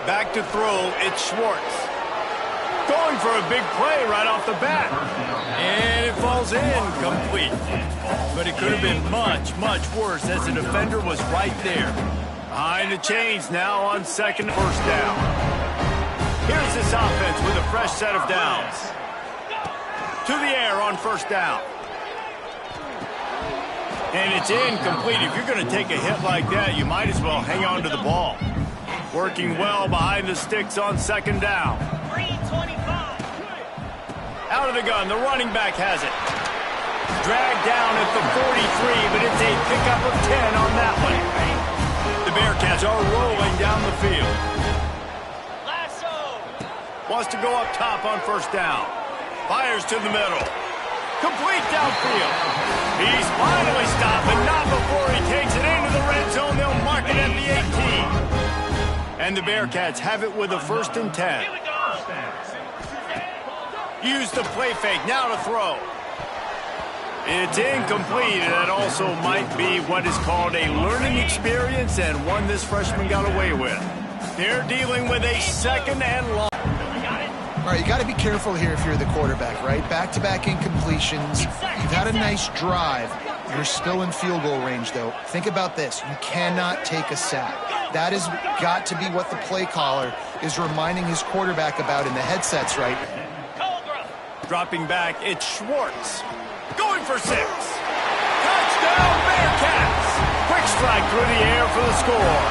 Back to throw, it's Schwartz. Going for a big play right off the bat. And it falls in, complete. But it could have been much, much worse as the defender was right there. Behind the chains now on second and first down. Here's this offense with a fresh set of downs. To the air on first down. And it's incomplete. If you're going to take a hit like that, you might as well hang on to the ball. Working well behind the sticks on second down. Out of the gun, the running back has it. Dragged down at the 43, but it's a pickup of 10 on that one. The Bearcats are rolling down the field. Wants to go up top on first down. Fires to the middle. Complete downfield. He's finally stopped, but not before he takes it into the red zone. They'll mark it at the 18. And the Bearcats have it with a 1st and 10. Use the play fake, now to throw. It's incomplete, and that also might be what is called a learning experience and one this freshman got away with. They're dealing with a 2nd and long. All right, you got to be careful here if you're the quarterback, right? Back-to-back incompletions. You've had a nice drive. You're still in field goal range, though. Think about this. You cannot take a sack. That has got to be what the play caller is reminding his quarterback about in the headsets, right? Dropping back, it's Schwartz. Going for 6. Touchdown, Bearcats! Quick strike through the air for the score.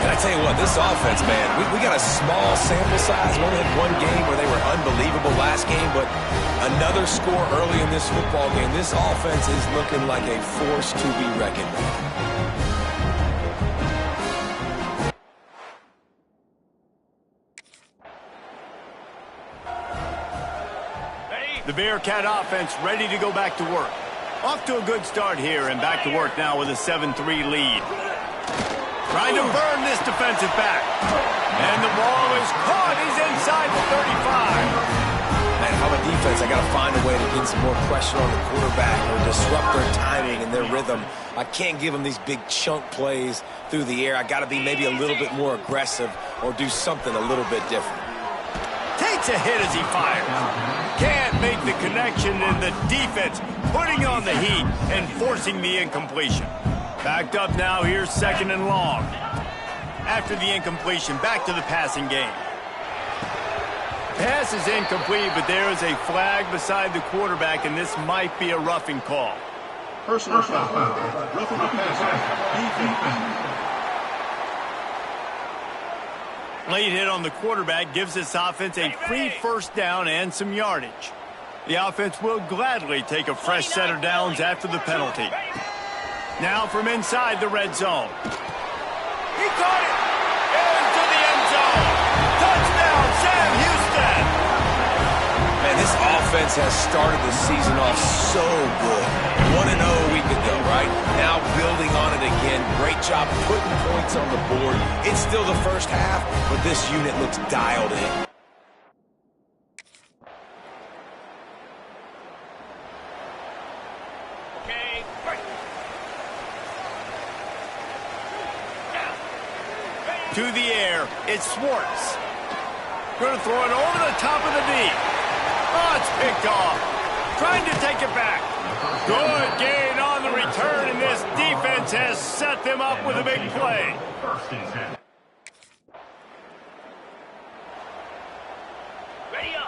And I tell you what, this offense, man, we got a small sample size. We only had one game where they were unbelievable last game, but another score early in this football game. This offense is looking like a force to be reckoned with. The Bearcat offense ready to go back to work. Off to a good start here and back to work now with a 7-3 lead. Trying to burn this defensive back. And the ball is caught. He's inside the 35. Man, if I'm a defense, I got to find a way to get some more pressure on the quarterback or disrupt their timing and their rhythm. I can't give them these big chunk plays through the air. I got to be maybe a little bit more aggressive or do something a little bit different. Takes a hit as he fires. Can't make the connection, and the defense putting on the heat and forcing the incompletion. Backed up now, here's 2nd and long. After the incompletion, back to the passing game. Pass is incomplete, but there is a flag beside the quarterback, and this might be a roughing call. Personal foul. Roughing the passer. Late hit on the quarterback gives this offense a free first down and some yardage. The offense will gladly take a fresh set of downs after the penalty. Now from inside the red zone. He caught it! Into the end zone! Touchdown, Sam Houston! Man, this offense has started the season off so good. 1-0 a week ago, right? Now building on it again. Great job putting points on the board. It's still the first half, but this unit looks dialed in. To the air, it's Schwartz. Going to throw it over the top of the knee. Oh, it's picked off. Trying to take it back. Good gain on the return, and this defense has set them up with a big play.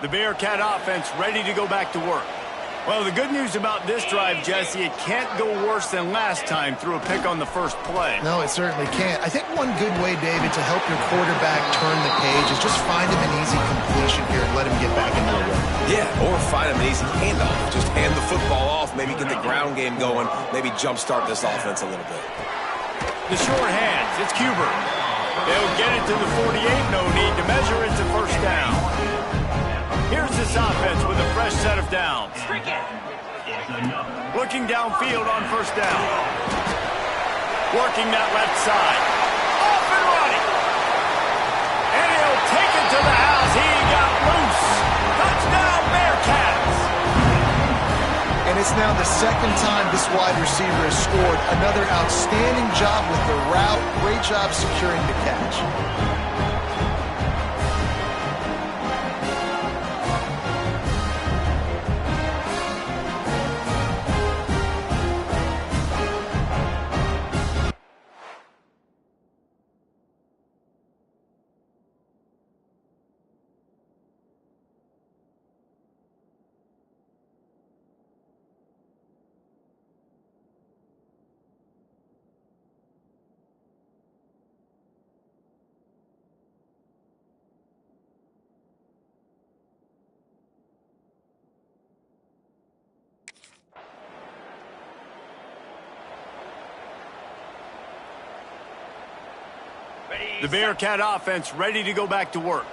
The Bearcat offense ready to go back to work. Well, the good news about this drive, Jesse, it can't go worse than last time through a pick on the first play. No, it certainly can't. I think one good way, David, to help your quarterback turn the page is just find him an easy completion here and let him get back into the run. Yeah, or find him an easy handoff. Just hand the football off, maybe get the ground game going, maybe jumpstart this offense a little bit. The short hands, it's Cuber. They'll get it to the 48, no need to measure. It's a first down. Here's this offense with a fresh set of downs. Looking downfield on first down. Working that left side. Off and running. And he'll take it to the house. He got loose. Touchdown, Bearcats. And it's now the second time this wide receiver has scored. Another outstanding job with the route. Great job securing the catch. The Bearcat offense ready to go back to work.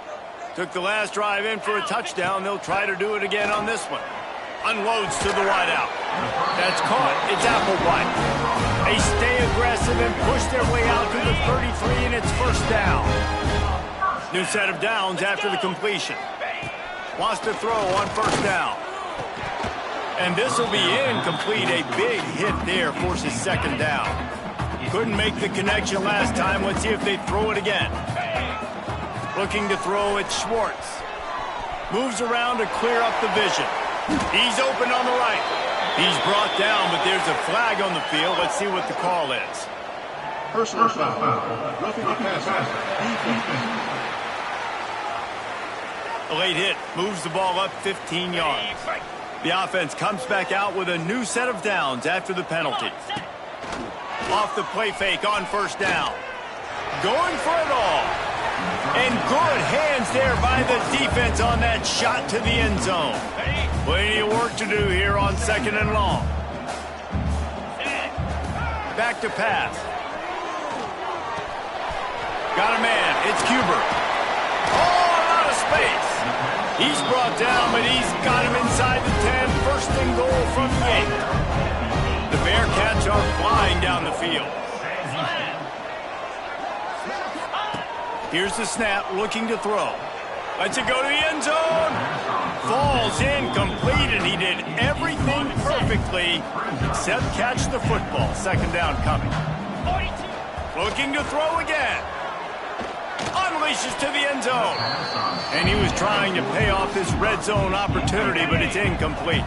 Took the last drive in for a touchdown. They'll try to do it again on this one. Unloads to the wideout. That's caught. It's Applewhite. They stay aggressive and push their way out to the 33, and it's first down. New set of downs after the completion. Wants to throw on first down. And this will be incomplete. A big hit there forces second down. Couldn't make the connection last time. Let's see if they throw it again. Looking to throw it, Schwartz. Moves around to clear up the vision. He's open on the right. He's brought down, but there's a flag on the field. Let's see what the call is. Personal foul. Roughing the passer. A late hit. Moves the ball up 15 yards. The offense comes back out with a new set of downs after the penalty. Off the play fake on first down. Going for it all. And good hands there by the defense on that shot to the end zone. Plenty of work to do here on second and long. Back to pass. Got a man. It's Cuber. Oh, out of space. He's brought down, but he's got him inside the 10. First and goal from the 8. The Bearcats are flying down the field. Here's the snap, looking to throw. Lets it go to the end zone. Falls incomplete, and he did everything perfectly except catch the football. Second down coming. Looking to throw again. Unleashes to the end zone. And he was trying to pay off this red zone opportunity, but it's incomplete.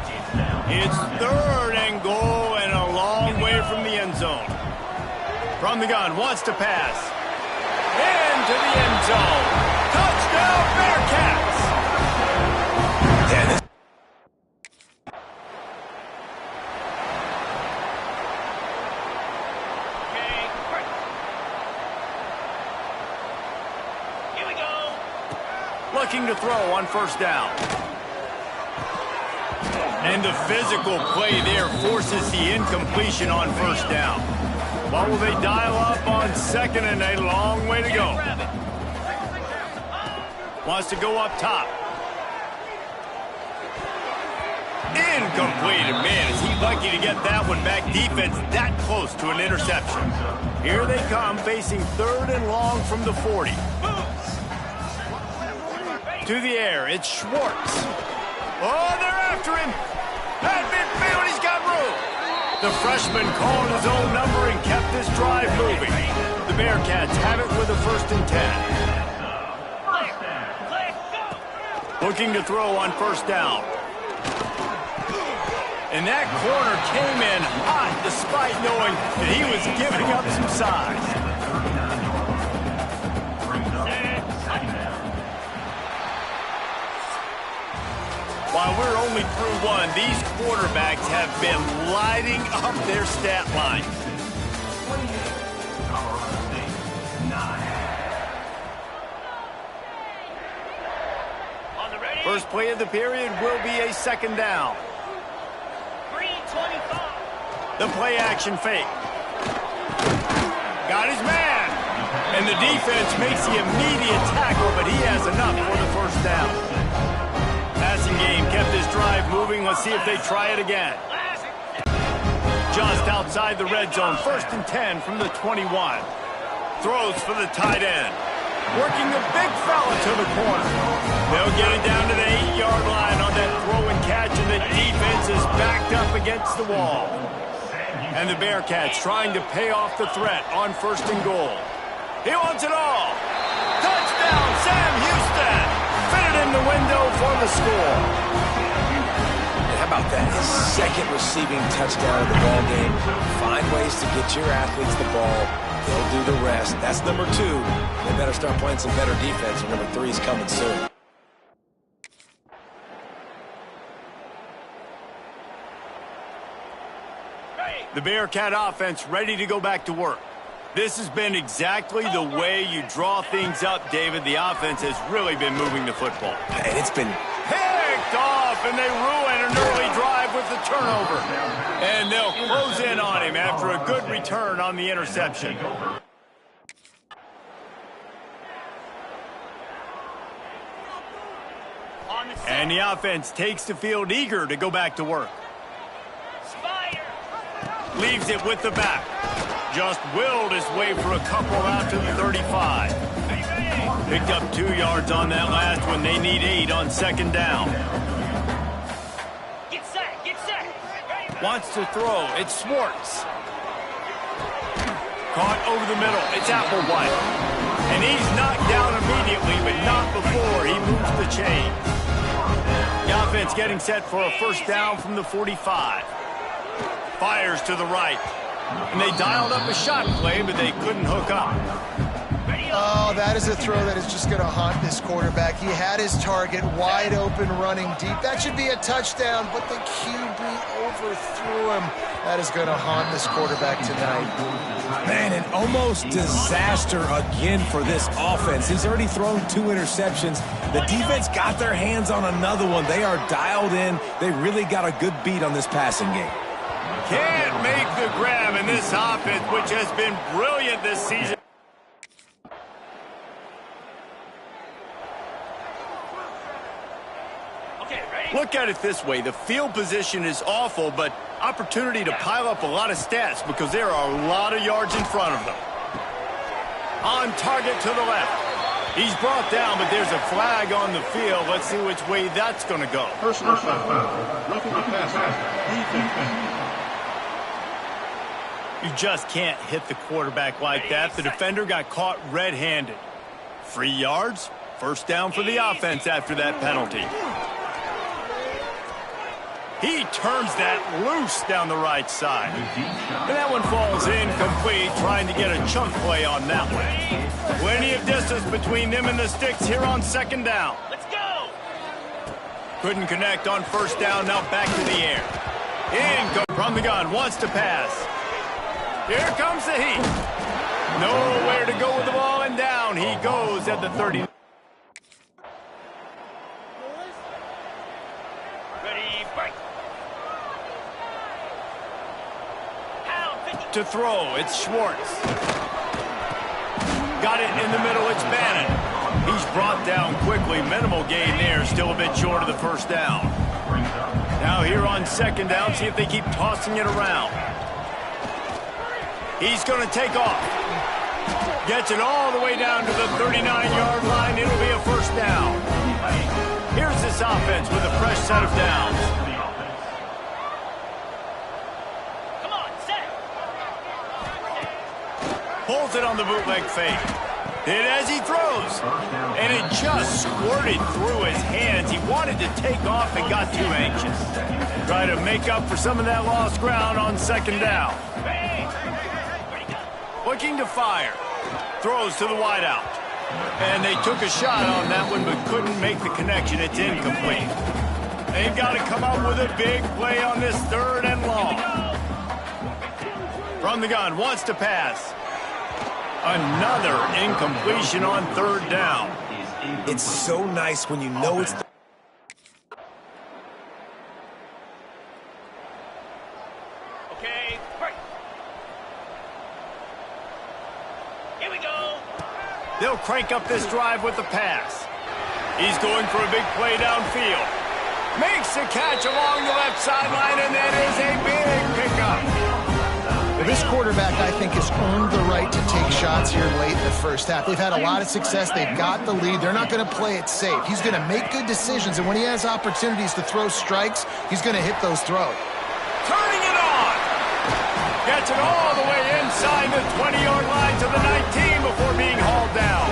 It's third and goal and a long way from the end zone. From the gun, wants to pass. Into the end zone. Touchdown, Bearcats! Here we go. Looking to throw on first down. And the physical play there forces the incompletion on first down. What will they dial up on second, and a long way to go. Wants to go up top. Incomplete. And man, is he lucky to get that one back. Defense that close to an interception. Here they come, facing third and long from the 40. To the air, it's Schwartz. Oh, they're after him. At midfield, he's got room. The freshman called his own number and kept this drive moving. The Bearcats have it with a first and 10. Looking to throw on first down. And that corner came in hot despite knowing that he was giving up some size. While we're only through one, these quarterbacks have been lighting up their stat line. First play of the period will be a second down. 3:25. The play action fake. Got his man. And the defense makes the immediate tackle, but he has enough for the first down. Passing game kept this drive moving. Let's see if they try it again. Just outside the red zone. First and 10 from the 21. Throws for the tight end. Working the big fella to the corner. They'll get it down to the 8-yard line on that throw and catch, and the defense is backed up against the wall. And the Bearcats trying to pay off the threat on 1st and goal. He wants it all. Touchdown, Sam Houston. Fitted in the window for the score. How about that? His 2nd receiving touchdown of the ball game. Find ways to get your athletes the ball. They'll do the rest. That's number 2. They better start playing some better defense, and number 3 is coming soon. The Bearcat offense ready to go back to work. This has been exactly the way you draw things up, David. The offense has really been moving the football. And it's been picked off, and they ruin an early drive with the turnover. And they'll close in on him after a good return on the interception. And the offense takes the field eager to go back to work. Leaves it with the back. Just willed his way for a couple out to the 35. Picked up 2 yards on that last one. They need 8 on 2nd down. Get set. Wants to throw. It's Schwartz. Caught over the middle. It's Applewhite. And he's knocked down immediately, but not before he moves the chains. The offense getting set for a 1st down from the 45. Fires to the right. And they dialed up a shot play, but they couldn't hook up. Oh, that is a throw that is just going to haunt this quarterback. He had his target wide open, running deep. That should be a touchdown, but the QB overthrew him. That is going to haunt this quarterback tonight. Man, an almost disaster again for this offense. He's already thrown 2 interceptions. The defense got their hands on another one. They are dialed in. They really got a good beat on this passing game. Can't make the grab in this offense, which has been brilliant this season. Okay, ready? Look at it this way. The field position is awful, but opportunity to pile up a lot of stats because there are a lot of yards in front of them. On target to the left. He's brought down, but there's a flag on the field. Let's see which way that's going to go. Personal foul. Roughing the passer. You just can't hit the quarterback like that. The defender got caught red-handed. 3 yards, 1st down for the offense after that penalty. He turns that loose down the right side. And that one falls incomplete, trying to get a chunk play on that one. Plenty of distance between them and the sticks here on 2nd down. Let's go. Couldn't connect on 1st down, now back to the air. In from the gun, wants to pass. Here comes the heat. Nowhere to go with the ball, and down he goes at the 30. Ready, break. To throw, it's Schwartz. Got it in the middle, it's Bannon. He's brought down quickly. Minimal gain there, still a bit short of the 1st down. Now here on 2nd down, see if they keep tossing it around. He's going to take off. Gets it all the way down to the 39-yard line. It'll be a 1st down. Here's this offense with a fresh set of downs. Come on, set. Pulls it on the bootleg fake. Did as he throws. And it just squirted through his hands. He wanted to take off and got too anxious. Try to make up for some of that lost ground on 2nd down. Looking to fire. Throws to the wideout. And they took a shot on that one but couldn't make the connection. It's incomplete. They've got to come up with a big play on this 3rd and long. From the gun, wants to pass. Another incompletion on 3rd down. It's so nice when you know it's the Okay, break. Here we go. They'll crank up this drive with the pass. He's going for a big play downfield. Makes the catch along the left sideline, and that is a big pickup. This quarterback quarterback, I think, has earned the right to take shots here late in the first half. They've had a lot of success. They've got the lead. They're not going to play it safe. He's going to make good decisions, and when he has opportunities to throw strikes, he's going to hit those throws. Turning it on. Gets it all the way inside the 20-yard line to the 19 before being hauled down.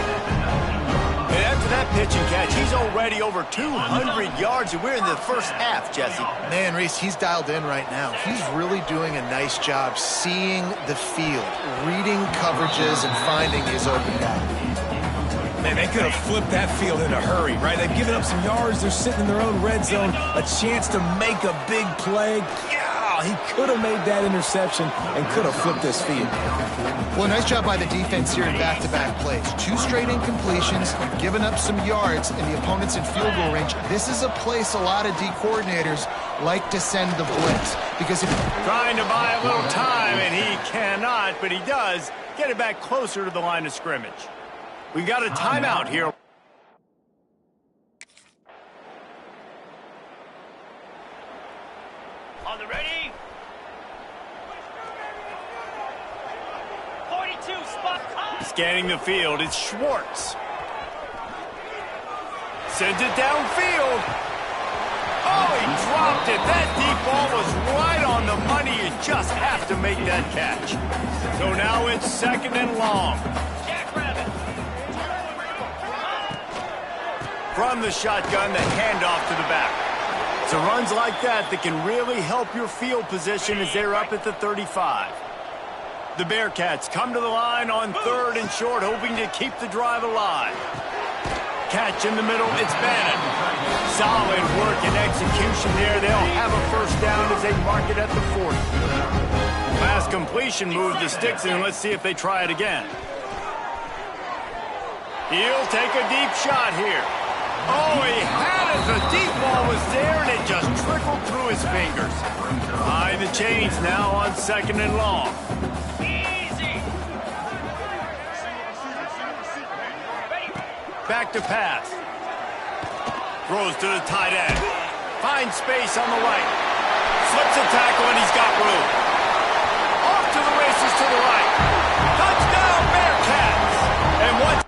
And after that pitch and catch, he's already over 200 yards, and we're in the first half, Jesse. Man, Reese, he's dialed in right now. He's really doing a nice job seeing the field, reading coverages, and finding his open guy. Man, they could have flipped that field in a hurry, right? They've given up some yards. They're sitting in their own red zone. A chance to make a big play. Yeah, he could have made that interception and could have flipped this field. Well, nice job by the defense here in back-to-back plays. 2 straight incompletions, giving up some yards, and the opponent's in field goal range. This is a place a lot of D coordinators like to send the blitz. Because if Trying to buy a little time, and he cannot, but he does get it back closer to the line of scrimmage. We've got a timeout here. On the ready. 42 spot. Scanning the field, it's Schwartz. Sends it downfield. Oh, he dropped it. That deep ball was right on the money. You just have to make that catch. So now it's 2nd and long. Jackrabbit. From the shotgun, the handoff to the back. It's runs like that that can really help your field position as they're up at the 35. The Bearcats come to the line on 3rd and short, hoping to keep the drive alive. Catch in the middle, it's Bannon. Solid work and execution there. They'll have a first down as they mark it at the 40. Last completion moved the sticks in. Let's see if they try it again. He'll take a deep shot here. Oh, he had it. The deep ball was there, and it just trickled through his fingers. Behind the chains now on 2nd and long. Easy. Back to pass. Throws to the tight end. Finds space on the right. Slips a tackle, and he's got room. Off to the races to the right. Touchdown, Bearcats! And once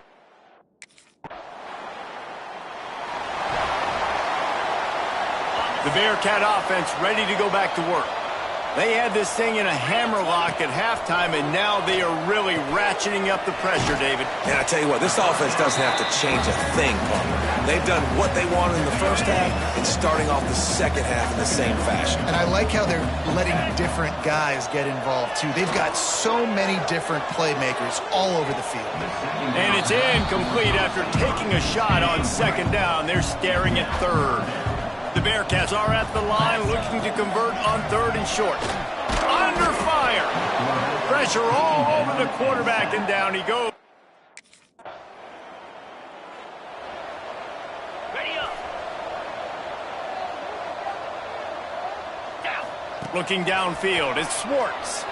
the Bearcat offense ready to go back to work. They had this thing in a hammerlock at halftime, and now they are really ratcheting up the pressure, David. And I tell you what, this offense doesn't have to change a thing, Palmer. They've done what they wanted in the first half and starting off the second half in the same fashion. And I like how they're letting different guys get involved, too. They've got so many different playmakers all over the field. And it's incomplete after taking a shot on 2nd down. They're staring at 3rd. The Bearcats are at the line looking to convert on 3rd and short. Under fire. Pressure all over the quarterback, and down he goes. Ready up. Down. Looking downfield, it's Schwartz.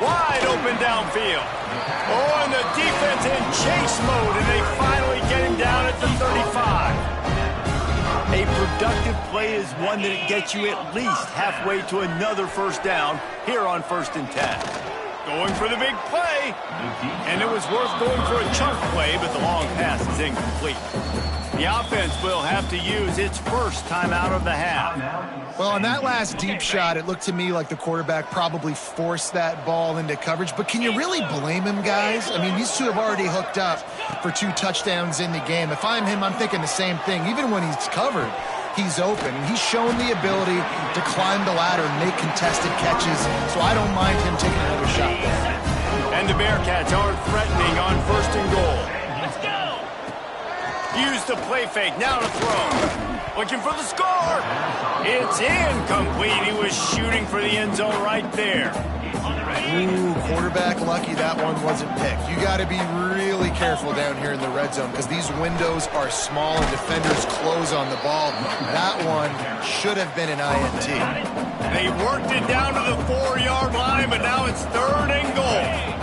Wide open downfield. Oh, and the defense in chase mode, and they finally get him down at the 35. A productive play is one that gets you at least halfway to another first down here on 1st and 10. Going for the big play. And it was worth going for a chunk play, but the long pass is incomplete. The offense will have to use its first timeout of the half. Well, on that last deep shot, it looked to me like the quarterback probably forced that ball into coverage. But can you really blame him, guys? I mean, these two have already hooked up for 2 touchdowns in the game. If I'm him, I'm thinking the same thing. Even when he's covered, he's open. And he's shown the ability to climb the ladder and make contested catches. So I don't mind him taking another shot there. And the Bearcats are threatening on 1st and goal. Let's go. Use the play fake, now to throw. Looking for the score. It's incomplete. He was shooting for the end zone right there. Ooh, quarterback lucky that one wasn't picked. You got to be really careful down here in the red zone because these windows are small and defenders close on the ball. That one should have been an INT. They worked it down to the 4-yard line, but now it's 3rd and goal.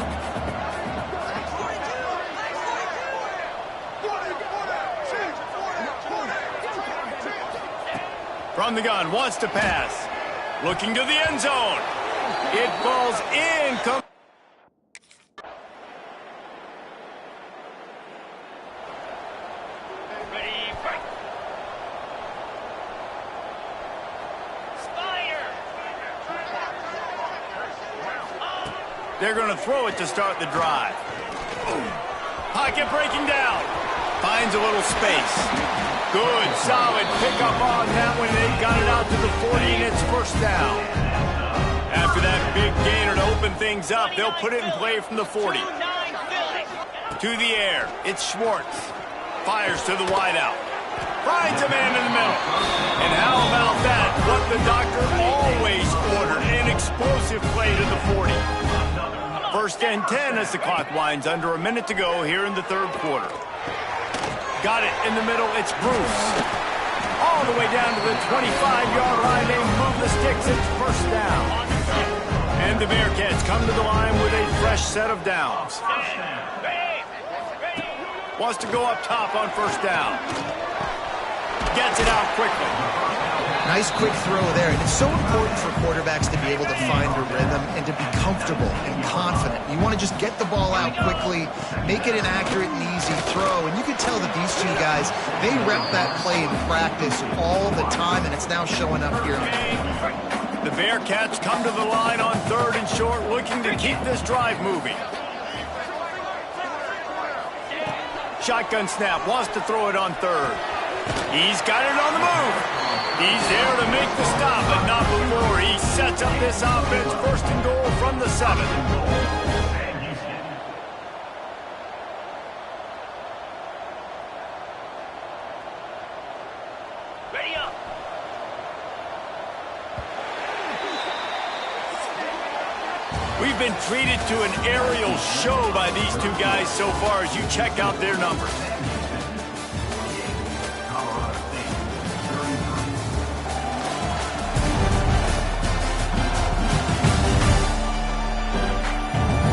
From the gun, wants to pass. Looking to the end zone. It falls in. Ready, fight. Spider. They're going to throw it to start the drive. Pocket breaking down. Finds a little space. Good, solid pickup on that one. They got it out to the 40, and it's first down. After that big gainer to open things up, they'll put it in play from the 40. 2-9 Philly. To the air, it's Schwartz. Fires to the wideout. Finds a man in the middle. And how about that? What the doctor always ordered, an explosive play to the 40. First and 10 as the clock winds under a minute to go here in the third quarter. Got it in the middle, it's Bruce. All the way down to the 25-yard line, they move the sticks, it's first down. And the Bearcats come to the line with a fresh set of downs. Wants to go up top on first down. Gets it out quickly. Nice quick throw there. And it's so important for quarterbacks to be able to find a rhythm and to be comfortable and confident. You want to just get the ball out quickly, make it an accurate and easy throw. And you can tell that these two guys, they rep that play in practice all the time, and it's now showing up here. The Bearcats come to the line on third and short, looking to keep this drive moving. Shotgun snap, wants to throw it on third. He's got it on the move. He's there to make the stop, but not before. He sets up this offense, first and goal from the 7. Ready up. We've been treated to an aerial show by these two guys so far as you check out their numbers.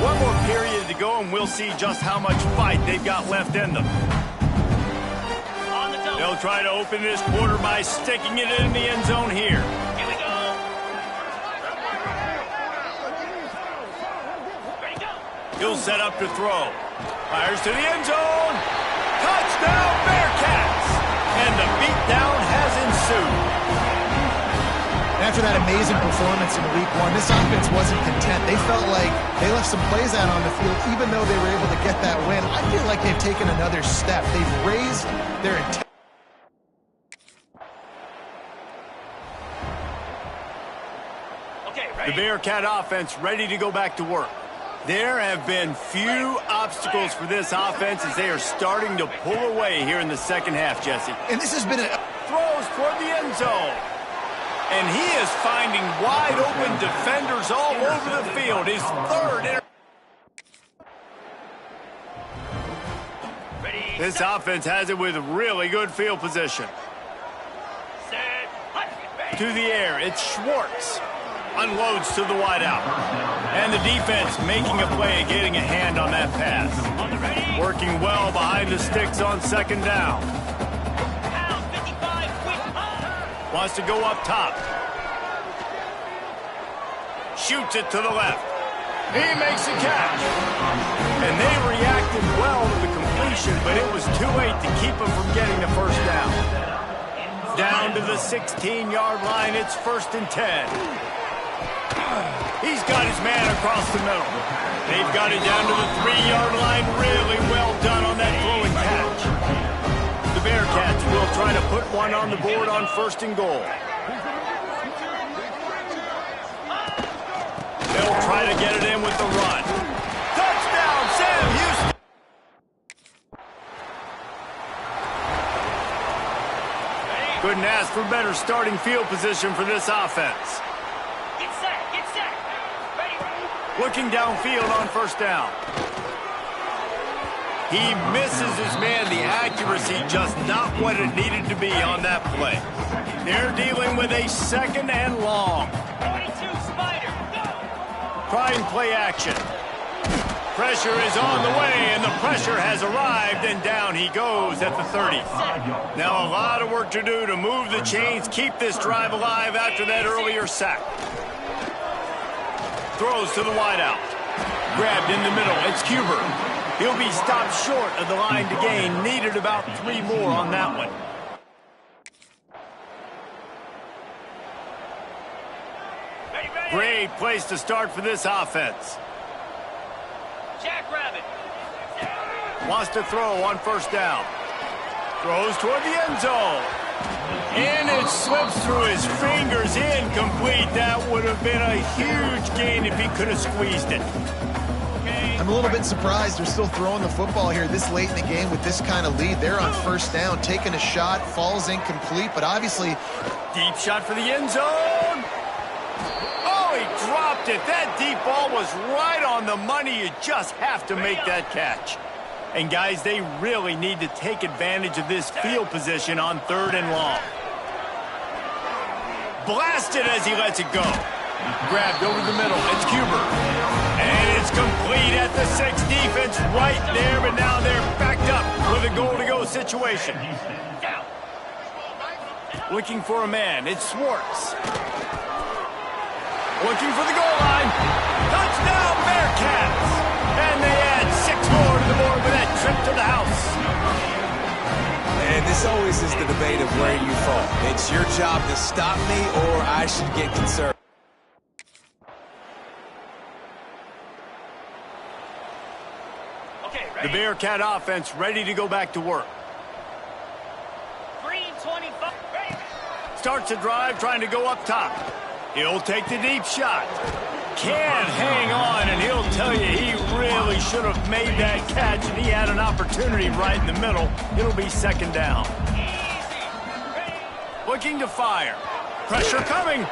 One more period to go, and we'll see just how much fight they've got left in them. On the double. They'll try to open this quarter by sticking it in the end zone here. Here we go. Ready, go. He'll set up to throw. Fires to the end zone. Touchdown, Bearcats! And the beatdown has ensued. After that amazing performance in week 1, this offense wasn't content. They felt like they left some plays out on the field, even though they were able to get that win. I feel like they've taken another step. They've raised their intent. Okay, The ready. Bearcat offense ready to go back to work. There have been few obstacles for this offense as they are starting to pull away here in the second half, Jesse. And this has been a... Throws toward the end zone. And he is finding wide open defenders all over the field. His third. Ready. This offense has it with really good field position. Set. Hut. Ready. To the air, it's Schwartz. Unloads to the wideout. And the defense making a play and getting a hand on that pass. On the ready. Working well behind the sticks on second down. Pound 55. Quick. Up. Wants to go up top. Shoots it to the left. He makes a catch. And they reacted well to the completion, but it was too late to keep him from getting the first down. Down to the 16-yard line, it's first and 10. He's got his man across the middle. They've got it down to the 3-yard line. Really well done on that throw and catch. The Bearcats will try to put one on the board on first and goal. They'll try to get it in with the run. Touchdown, Sam Houston! Couldn't ask for better starting field position for this offense. Get set. Get set. Ready. Looking downfield on first down. He misses his man. The accuracy just not what it needed to be on that play. They're dealing with a second and long. 42 Spider. Go. Try and play action. Pressure is on the way, and the pressure has arrived, and down he goes at the 30. Now a lot of work to do to move the chains, keep this drive alive after that earlier sack. throws to the wideout. Grabbed in the middle. It's Huber. He'll be stopped short of the line to gain. Needed about 3 more on that one. Great place to start for this offense. Jackrabbit. Wants to throw on first down. Throws toward the end zone. And it slips through his fingers, incomplete. That would have been a huge gain if he could have squeezed it. I'm a little bit surprised they're still throwing the football here this late in the game with this kind of lead. They're on first down, taking a shot, falls incomplete, but obviously... Deep shot for the end zone. Oh, he dropped it. That deep ball was right on the money. You just have to make that catch. And guys, they really need to take advantage of this field position on 3rd and long. Blasted as he lets it go. Grabbed over the middle. It's Huber. And it's complete at the 6. Defense right there, but now they're backed up with a goal-to-go situation. Looking for a man. It's Schwartz. Looking for the goal line. Touchdown, Bearcats! And they add 6 more to the board with that trip to the house. And this always is the debate of where you fall. It's your job to stop me, or I should get conservative. Okay, The ready? Bearcat offense ready to go back to work. Green 25. Ready? Starts a drive trying to go up top. He'll take the deep shot. Can't hang on, and he'll tell you he really should have made that catch, and he had an opportunity right in the middle. It'll be 2nd down. Looking to fire. Pressure coming.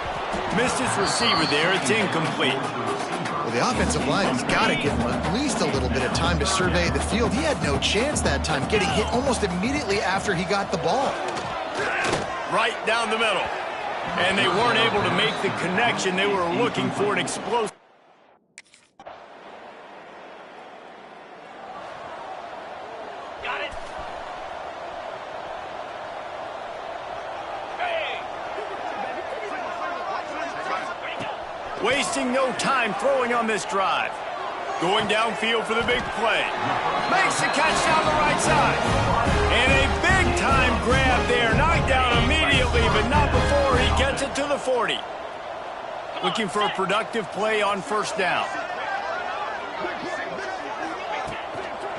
Missed his receiver there. It's incomplete. Well, the offensive line has got to give him at least a little bit of time to survey the field. He had no chance that time, getting hit almost immediately after he got the ball. Right down the middle. And they weren't able to make the connection. They were looking for an explosive. Got it. Hey. Wasting no time throwing on this drive. Going downfield for the big play. Makes the catch down the right side. And a big-time grab there. Knocked down immediately, but not before he gets it to the 40. Looking for a productive play on first down.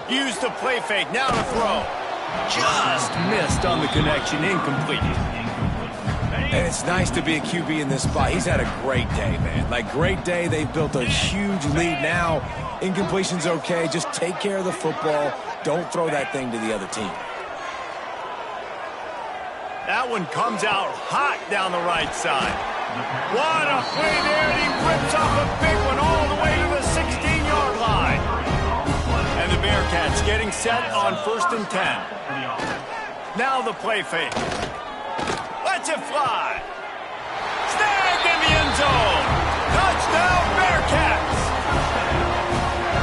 Use the play fake. Now to throw. Just missed on the connection. Incomplete. And it's nice to be a QB in this spot. He's had a great day, man. Like, great day. They've built a huge lead now. Incompletion's okay. Just take care of the football. Don't throw that thing to the other team. That one comes out hot down the right side. What a play there, and he rips off a big one all the way to the 16-yard line. And the Bearcats getting set on 1st and 10. Now the play fake. Lets it fly. Snagged in the end zone. Touchdown, Bearcats.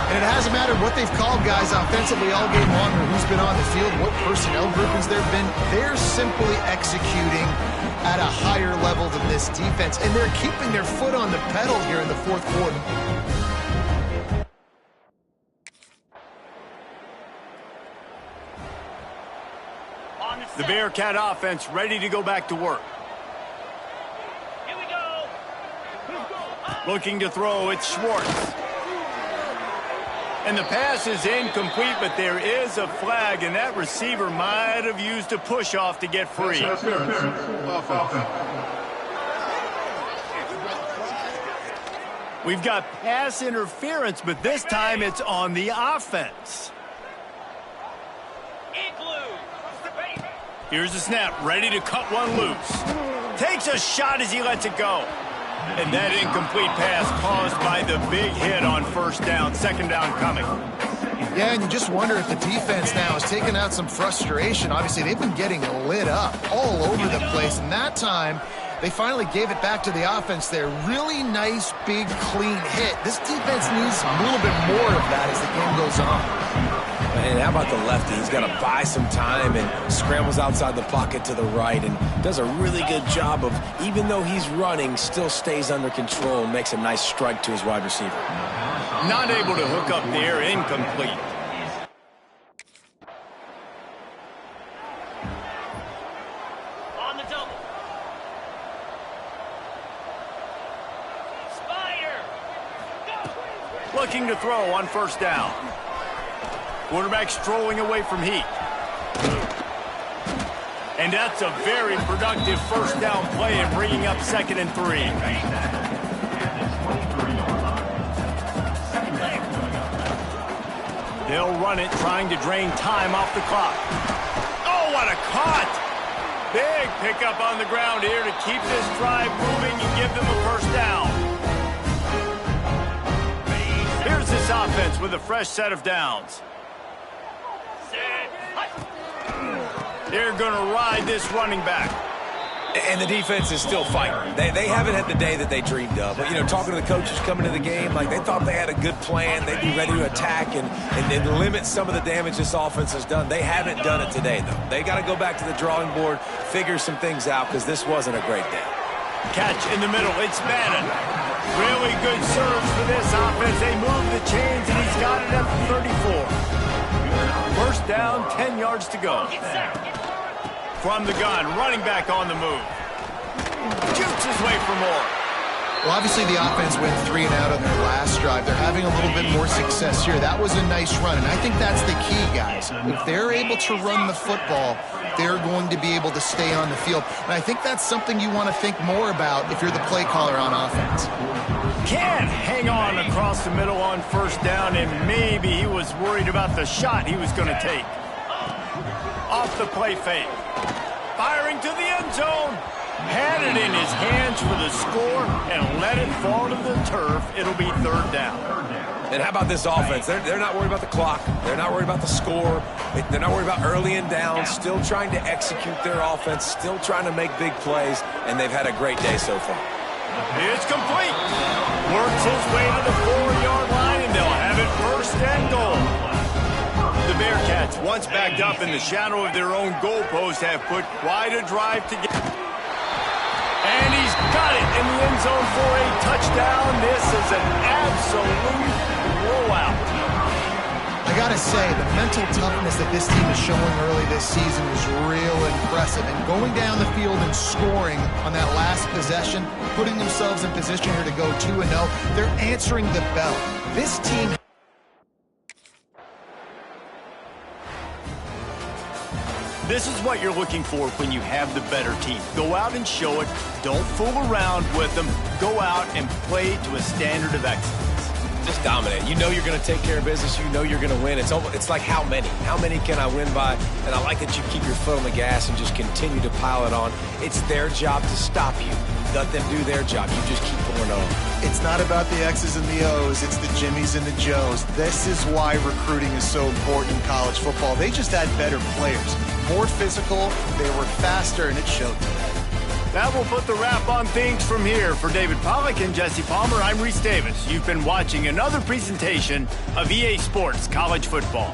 And it hasn't mattered what they've called guys offensively all game long or who's been on the field, what personnel groupings there have been. They're simply executing at a higher level than this defense, and they're keeping their foot on the pedal here in the 4th quarter. The Bearcat offense ready to go back to work. Here we go. Looking to throw, it's Schwartz. And the pass is incomplete, but there is a flag, and that receiver might have used a push-off to get free. We've got pass interference, but this time it's on the offense. Here's the snap, ready to cut one loose. Takes a shot as he lets it go. And that incomplete pass caused by the big hit on first down. 2nd down coming. Yeah, and you just wonder if the defense now is taking out some frustration. Obviously, they've been getting lit up all over the place. And that time, they finally gave it back to the offense there. Really nice, big, clean hit. This defense needs a little bit more of that as the game goes on. And how about the lefty? He's got to buy some time and scrambles outside the pocket to the right and does a really good job of, even though he's running, still stays under control and makes a nice strike to his wide receiver. Not able to hook up there, incomplete. On the double. Spider. Go. Looking to throw on first down. Quarterback strolling away from heat. And that's a very productive first down play and bringing up 2nd and 3. They'll run it, trying to drain time off the clock. Oh, what a cut! Big pickup on the ground here to keep this drive moving and give them a first down. Here's this offense with a fresh set of downs. They're going to ride this running back. And the defense is still fighting. They haven't had the day that they dreamed of. But, you know, talking to the coaches coming to the game, like they thought they had a good plan. They'd be ready to attack and limit some of the damage this offense has done. They haven't done it today, though. They got to go back to the drawing board, figure some things out, because this wasn't a great day. Catch in the middle. It's Bannon. Really good surge for this offense. They move the chains, and he's got it at the 34. First down, 10 yards to go. From the gun, running back on the move. Shoots his way for more. Well, obviously the offense went 3 and out on their last drive. They're having a little bit more success here. That was a nice run, and I think that's the key, guys. If they're able to run the football, they're going to be able to stay on the field. And I think that's something you want to think more about if you're the play caller on offense. Can't hang on across the middle on first down, and maybe he was worried about the shot he was going to take. Off the play fake. Firing to the end zone. Had it in his hands for the score and let it fall to the turf. It'll be 3rd down. And how about this offense? They're not worried about the clock. They're not worried about the score. They're not worried about early and down. Still trying to execute their offense. Still trying to make big plays. And they've had a great day so far. It's complete. Works his way to the 4-yard line, and they'll have it 1st and goal. The Bearcats, once backed up in the shadow of their own goalpost, have put quite a drive together. And he's got it in the end zone for a touchdown. This is an absolute blowout. I got to say, the mental toughness that this team is showing early this season is real impressive. And going down the field and scoring on that last possession, putting themselves in position here to go 2-0, they're answering the bell. This team... This is what you're looking for when you have the better team. Go out and show it. Don't fool around with them. Go out and play to a standard of excellence. Just dominate. You know you're going to take care of business. You know you're going to win. It's like how many? How many can I win by? And I like that you keep your foot on the gas and just continue to pile it on. It's their job to stop you. Let them do their job. You just keep going on. It's not about the X's and the O's. It's the Jimmies and the Joes. This is why recruiting is so important in college football. They just had better players. More physical, they were faster, and it showed today. That will put the wrap on things from here. For David Pollack and Jesse Palmer, I'm Reese Davis. You've been watching another presentation of EA Sports College Football.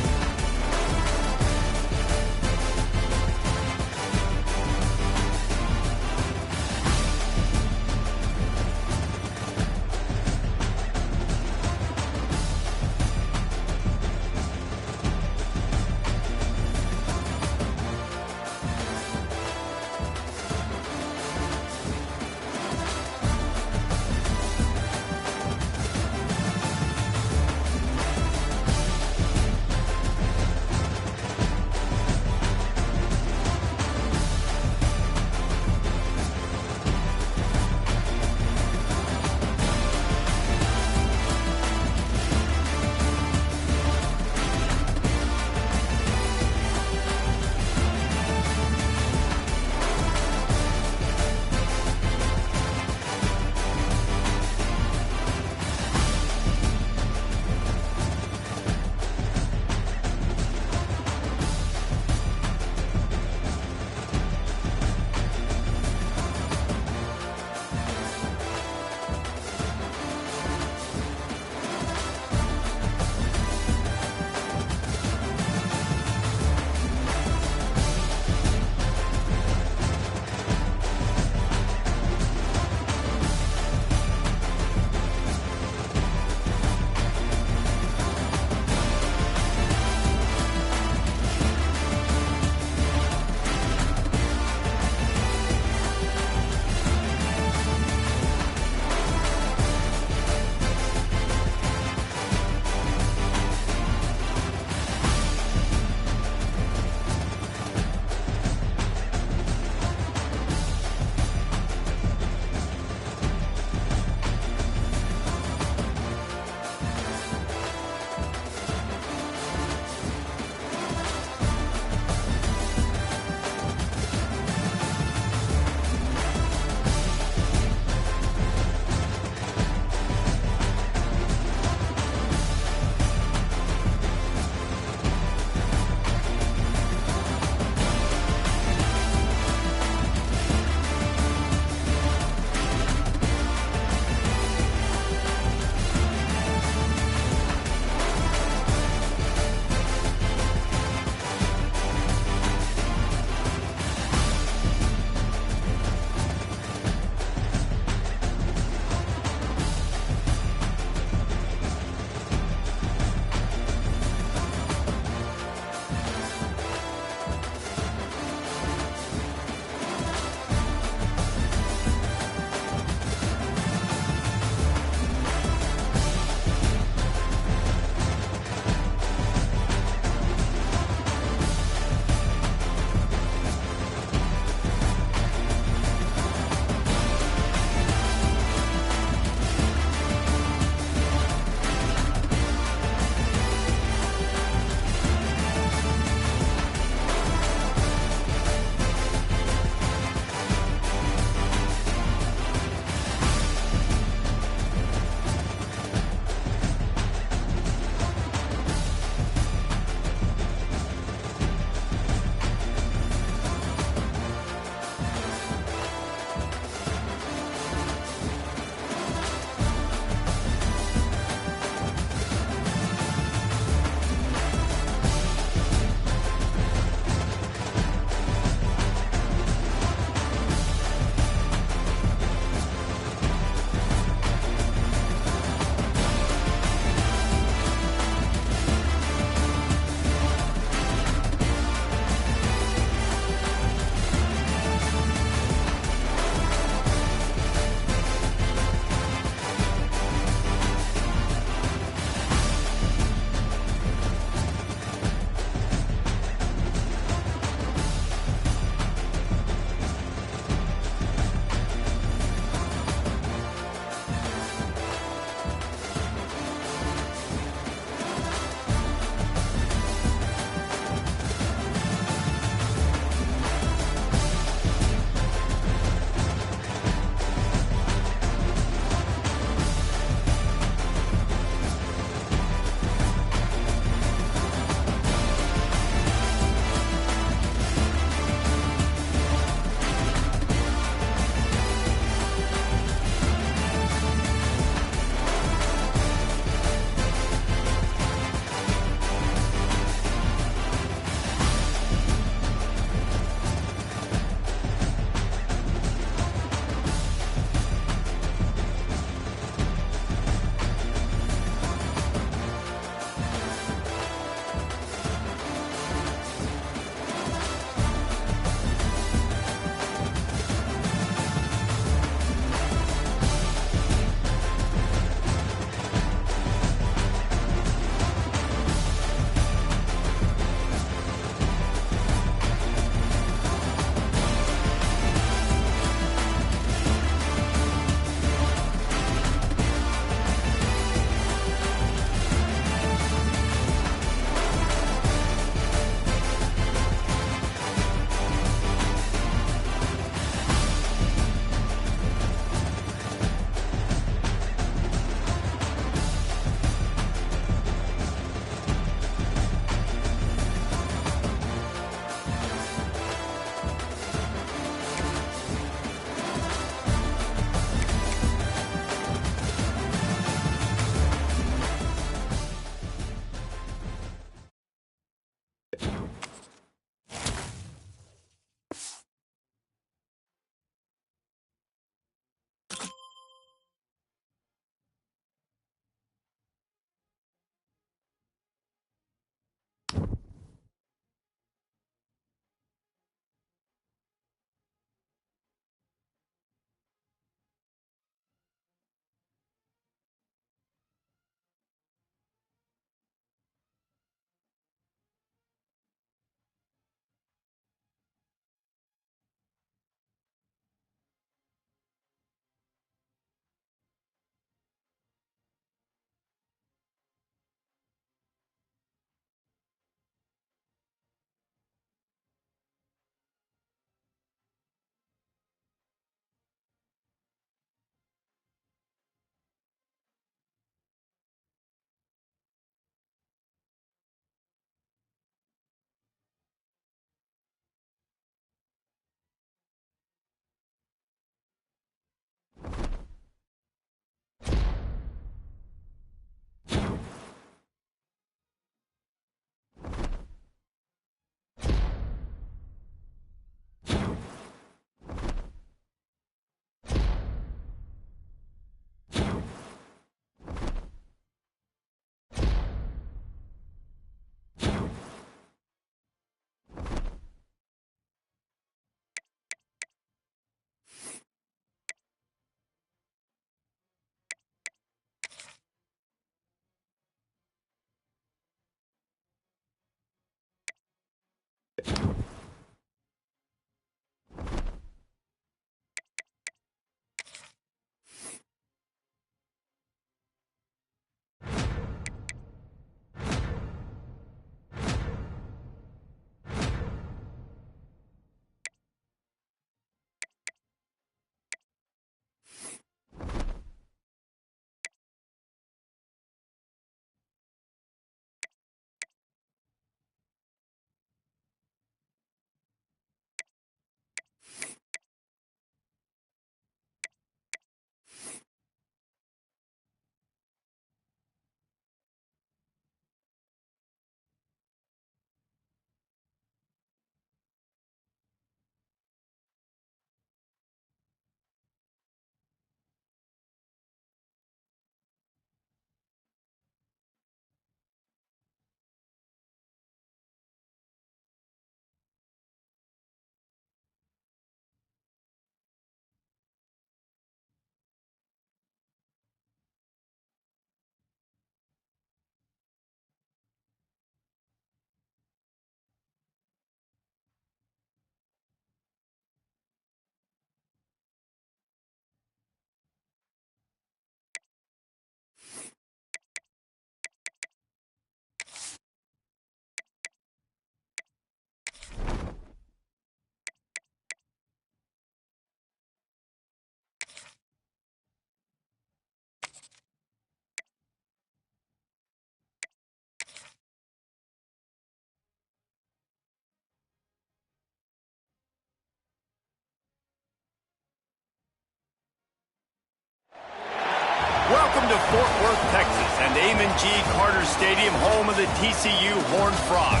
Welcome to Fort Worth, Texas, and Amon G. Carter Stadium, home of the TCU Horned Frogs.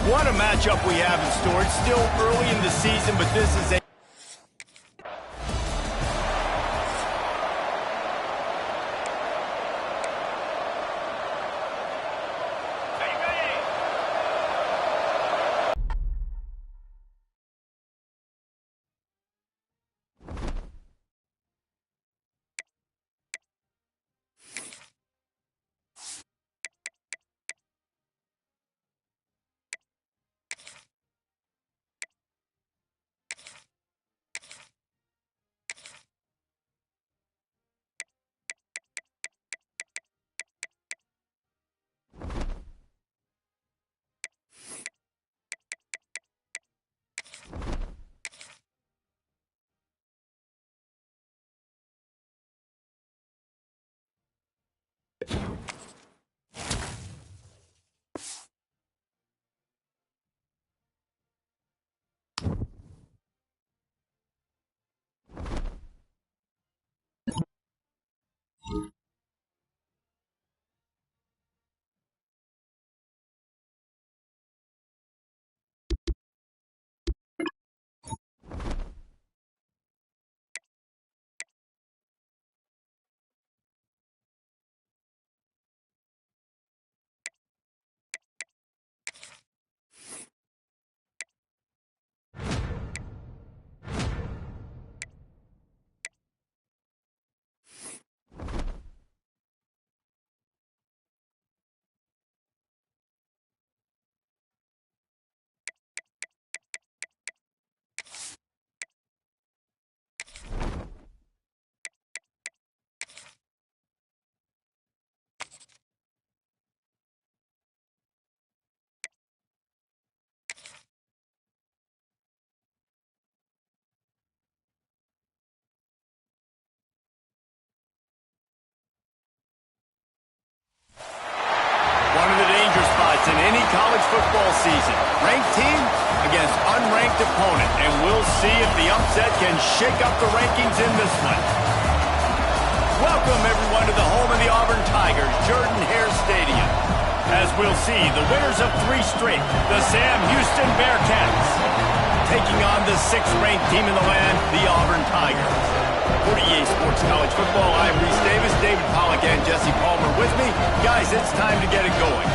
What a matchup we have in store. It's still early in the season, but this is a... One of the danger spots in any college football season. Ranked team against unranked opponent. And we'll see if the upset can shake up the rankings in this one. Welcome, everyone, to the home of the Auburn Tigers, Jordan-Hare Stadium. As we'll see, the winners of 3 straight, the Sam Houston Bearcats, taking on the 6th-ranked team in the land, the Auburn Tigers. For EA Sports College Football, I'm Reese Davis, David Pollack, and Jesse Palmer with me. Guys, it's time to get it going.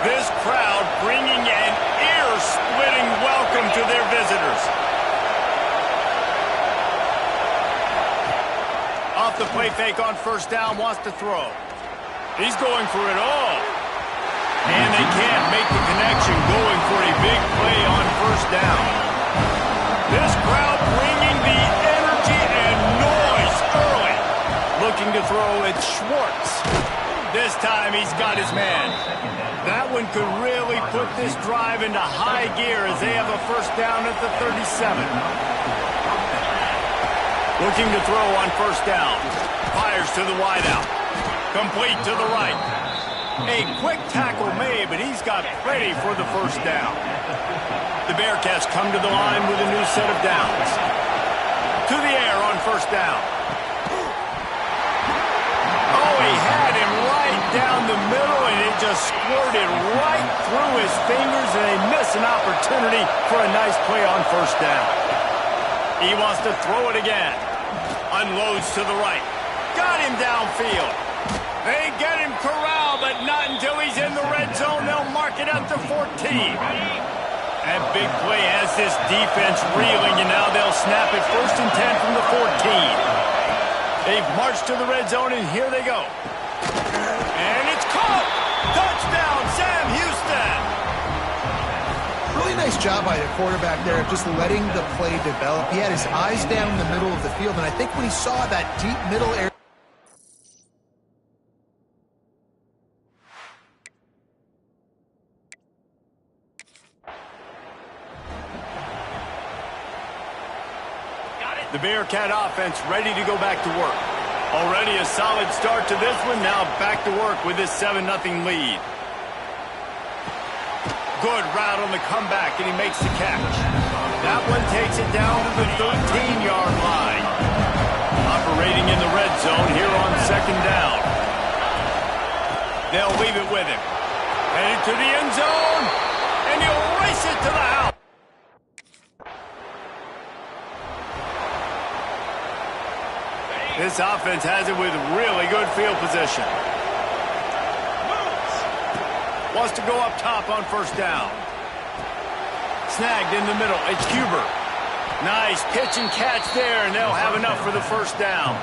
This crowd bringing an ear-splitting welcome to their visitors. Off the play fake on first down, wants to throw. He's going for it all. And they can't make the connection, going for a big play on first down. This crowd bringing the energy and noise early. Looking to throw, it's Schwartz. This time he's got his man. That one could really put this drive into high gear as they have a first down at the 37. Looking to throw on first down. Fires to the wideout. Complete to the right. A quick tackle made, but he's got plenty for the first down. The Bearcats come to the line with a new set of downs. To the air on first down. Oh, he had him right down the middle, and it just squirted right through his fingers, and they miss an opportunity for a nice play on first down. He wants to throw it again. Unloads to the right. Got him downfield. They get him corralled, but not until he's in the red zone. They'll mark it at the 14. That big play has this defense reeling, and now they'll snap it 1st and 10 from the 14. They've marched to the red zone, and here they go. And it's caught! Touchdown, Sam Houston! Really nice job by the quarterback there of just letting the play develop. He had his eyes down the middle of the field, and I think when he saw that deep middle area, the Bearcat offense ready to go back to work. Already a solid start to this one. Now back to work with this 7-0 lead. Good route on the comeback, and he makes the catch. That one takes it down to the 13-yard line. Operating in the red zone here on second down. They'll leave it with him. Headed to the end zone, and he'll race it to the house. This offense has it with really good field position. Wants to go up top on first down. Snagged in the middle. It's Huber. Nice pitch and catch there, and they'll have enough for the first down.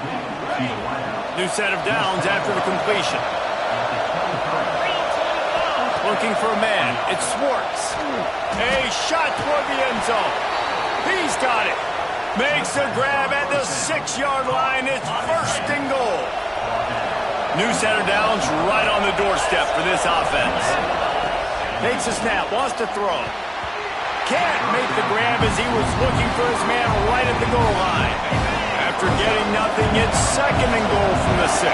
New set of downs after the completion. Looking for a man. It's Schwartz. A shot toward the end zone. He's got it. Makes a grab at the 6-yard line. It's first and goal. New set of downs right on the doorstep for this offense. Takes a snap. Wants to throw. Can't make the grab as he was looking for his man right at the goal line. After getting nothing, it's second and goal from the 6.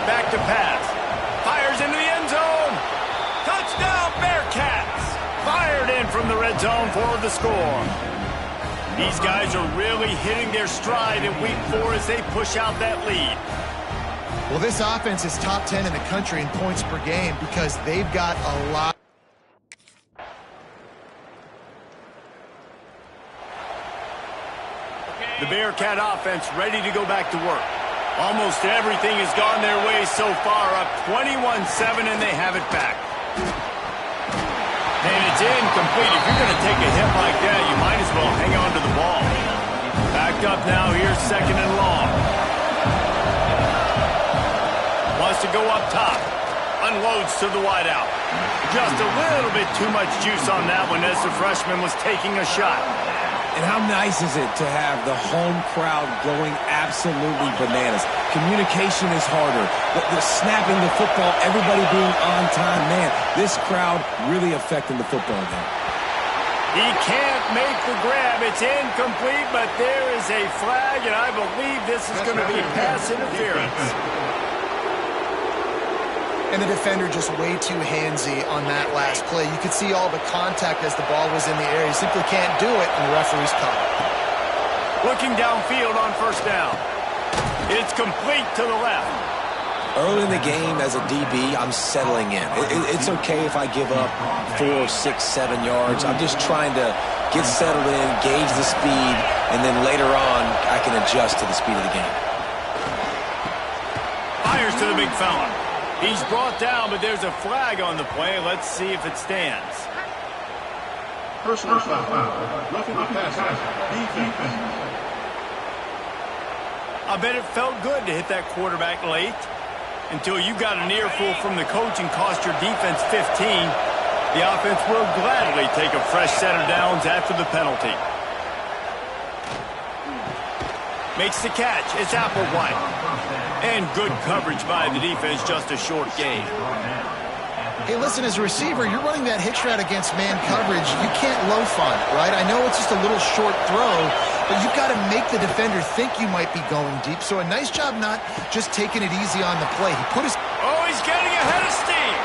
Back to pass. Fires into the end zone. Touchdown, Bearcats. Fired in from the red zone for the score. These guys are really hitting their stride in week 4 as they push out that lead. Well, this offense is top 10 in the country in points per game because they've got a lot. The Bearcat offense ready to go back to work. Almost everything has gone their way so far, up 21-7, and they have it back. And it's incomplete. If you're going to take a hit like that, you might as well hang on to the ball. Backed up now. Here's second and long. Wants to go up top. Unloads to the wideout. Just a little bit too much juice on that one as the freshman was taking a shot. And how nice is it to have the home crowd going absolutely bananas? Communication is harder. The snapping the football, everybody being on time. Man, this crowd really affecting the football game. He can't make the grab. It's incomplete, but there is a flag, and I believe this is going to be pass interference. And the defender just way too handsy on that last play. You could see all the contact as the ball was in the air. He simply can't do it, and the referee's caught it. Looking downfield on first down. It's complete to the left. Early in the game as a DB, I'm settling in. It's okay if I give up 4, 6, 7 yards. I'm just trying to get settled in, gauge the speed, and then later on, I can adjust to the speed of the game. Fires to the big fella. He's brought down, but there's a flag on the play. Let's see if it stands. Personal foul. Roughing the passer. Defense. I bet it felt good to hit that quarterback late until you got an earful from the coach and cost your defense 15. The offense will gladly take a fresh set of downs after the penalty. Makes the catch. It's Applewhite. And good coverage by the defense, just a short gain. Hey, listen, as a receiver, you're running that hitch route against man coverage. You can't loaf on it, right? I know it's just a little short throw, but you've got to make the defender think you might be going deep. So a nice job not just taking it easy on the play. He put his... Oh, he's getting ahead of steam.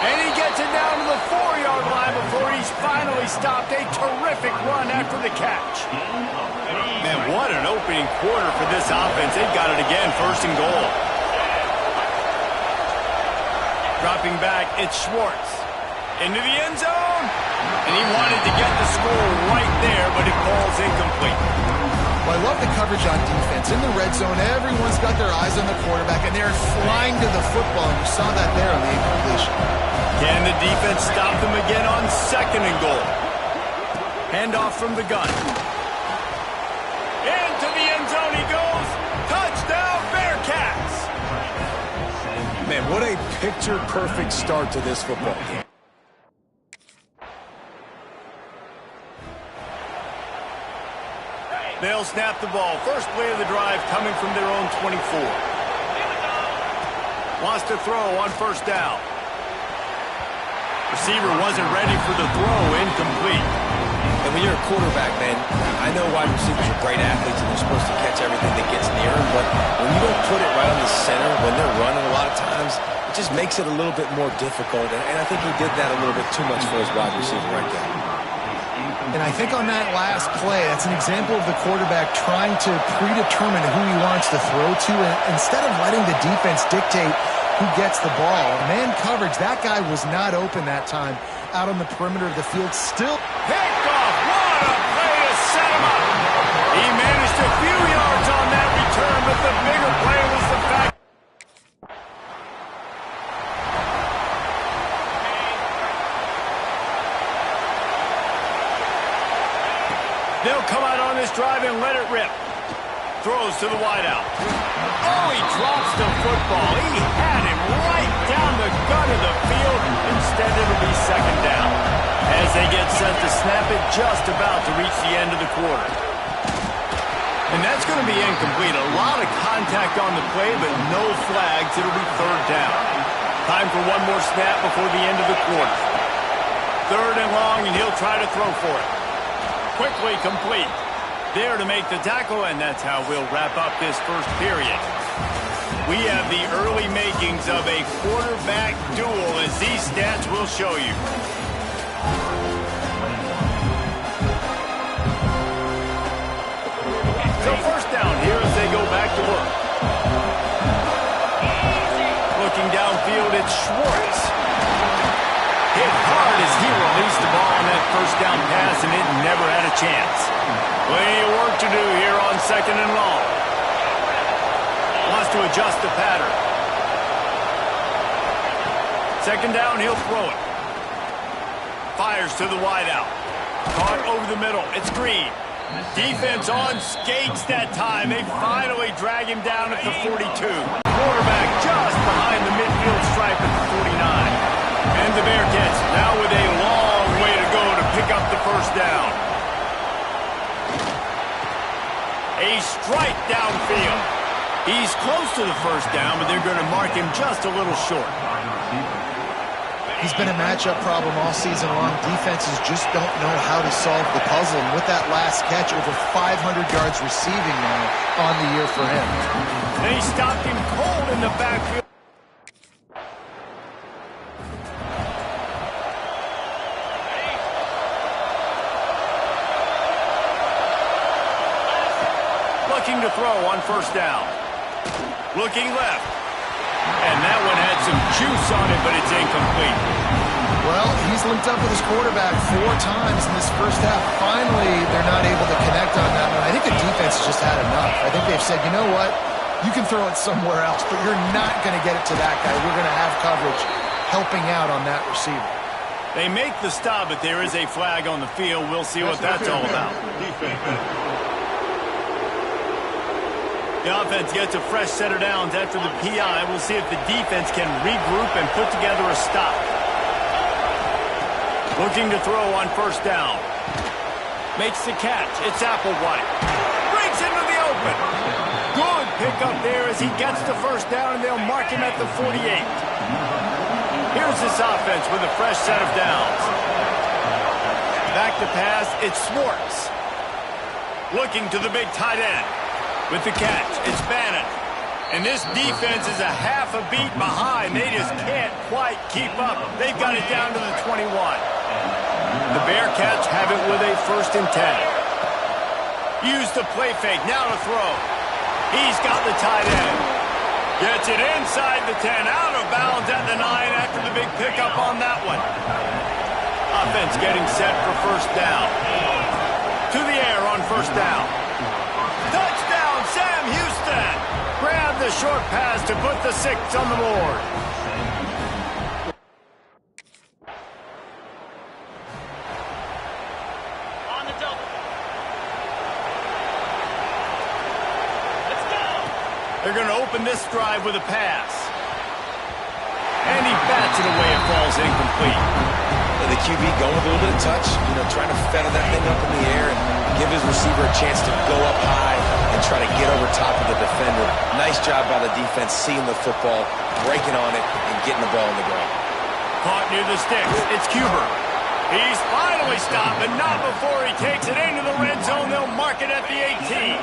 And he gets it down to the 4-yard line before he's finally stopped. A terrific run after the catch. Man, what an opening quarter for this offense. They've got it again, first and goal. Dropping back, it's Schwartz. Into the end zone. And he wanted to get the score right there, but it falls incomplete. Well, I love the coverage on defense. In the red zone, everyone's got their eyes on the quarterback, and they're flying to the football, and you saw that there on the incompletion. Can the defense stop them again on second and goal? Handoff from the gun. Into the end zone he goes. Touchdown, Bearcats! Man, what a picture-perfect start to this football game. They'll snap the ball. First play of the drive coming from their own 24. Wants to throw on first down. Receiver wasn't ready for the throw, incomplete. And when you're a quarterback, man, I know wide receivers are great athletes and they're supposed to catch everything that gets but when you don't put it right on the center, when they're running a lot of times, it just makes it a little bit more difficult. And I think he did that a little bit too much for his wide receiver right there. And I think on that last play, that's an example of the quarterback trying to predetermine who he wants to throw to, and instead of letting the defense dictate who gets the ball. Man coverage, that guy was not open that time out on the perimeter of the field. Still Picked off. What a play to set him up. He managed a few yards on that return, but the bigger play was the fact. They'll come out on this drive and let it rip. Throws to the wideout. Oh, he drops the football. He had him right down the gun of the field. Instead, it'll be second down. As they get set to snap it, just about to reach the end of the quarter. And that's going to be incomplete. A lot of contact on the play, but no flags. It'll be third down. Time for one more snap before the end of the quarter. Third and long, and he'll try to throw for it. Quickly complete. There to make the tackle, and that's how we'll wrap up this first period. We have the early makings of a quarterback duel, as these stats will show you. So first down here as they go back to work. Looking downfield, it's Schwartz. Hit hard as he released the ball on that first down pass, and it never had a chance. Plenty of work to do here on second and long. Wants to adjust the pattern. Second down, he'll throw it. Fires to the wideout. Caught over the middle. It's Green. Defense on skates that time. They finally drag him down at the 42. Quarterback just behind the midfield stripe at the 49. And the Bearcats now with a long way to go to pick up the first down. A strike downfield. He's close to the first down, but they're going to mark him just a little short. He's been a matchup problem all season long. Defenses just don't know how to solve the puzzle. And with that last catch, over 500 yards receiving now on the year for him. They stopped him cold in the backfield. Looking to throw on first down. Looking left. And that one had some juice on it, but it's incomplete. Well, he's linked up with his quarterback 4 times in this first half. Finally, they're not able to connect on that one. I think the defense just had enough. I think they've said, you know what? You can throw it somewhere else, but you're not going to get it to that guy. We're going to have coverage helping out on that receiver. They make the stop, but there is a flag on the field. We'll see what that's all about. The offense gets a fresh set of downs after the PI. We'll see if the defense can regroup and put together a stop. Looking to throw on first down. Makes the catch. It's Applewhite. Breaks into the open. Good pickup there as he gets the first down, and they'll mark him at the 48. Here's this offense with a fresh set of downs. Back to pass. It's Schwartz. Looking to the big tight end. With the catch, it's Bannon. And this defense is a half a beat behind. They just can't quite keep up. They've got it down to the 21. The Bearcats have it with a 1st and 10. Use the play fake, now to throw. He's got the tight end. Gets it inside the 10, out of bounds at the 9 after the big pickup on that one. Offense getting set for first down. To the air on first down. Touchdown, Sam Houston. Grab the short pass to put the 6 on the board. On the double. Let's go. They're going to open this drive with a pass. And he bats it away. It falls incomplete. And the QB going with a little bit of touch, trying to feather that thing up in the air and give his receiver a chance to go up high and try to get over top of the defender. Nice job by the defense seeing the football, breaking on it, and getting the ball on the ground. Caught near the sticks. It's Cuber. He's finally stopped, but not before he takes it into the red zone. They'll mark it at the 18.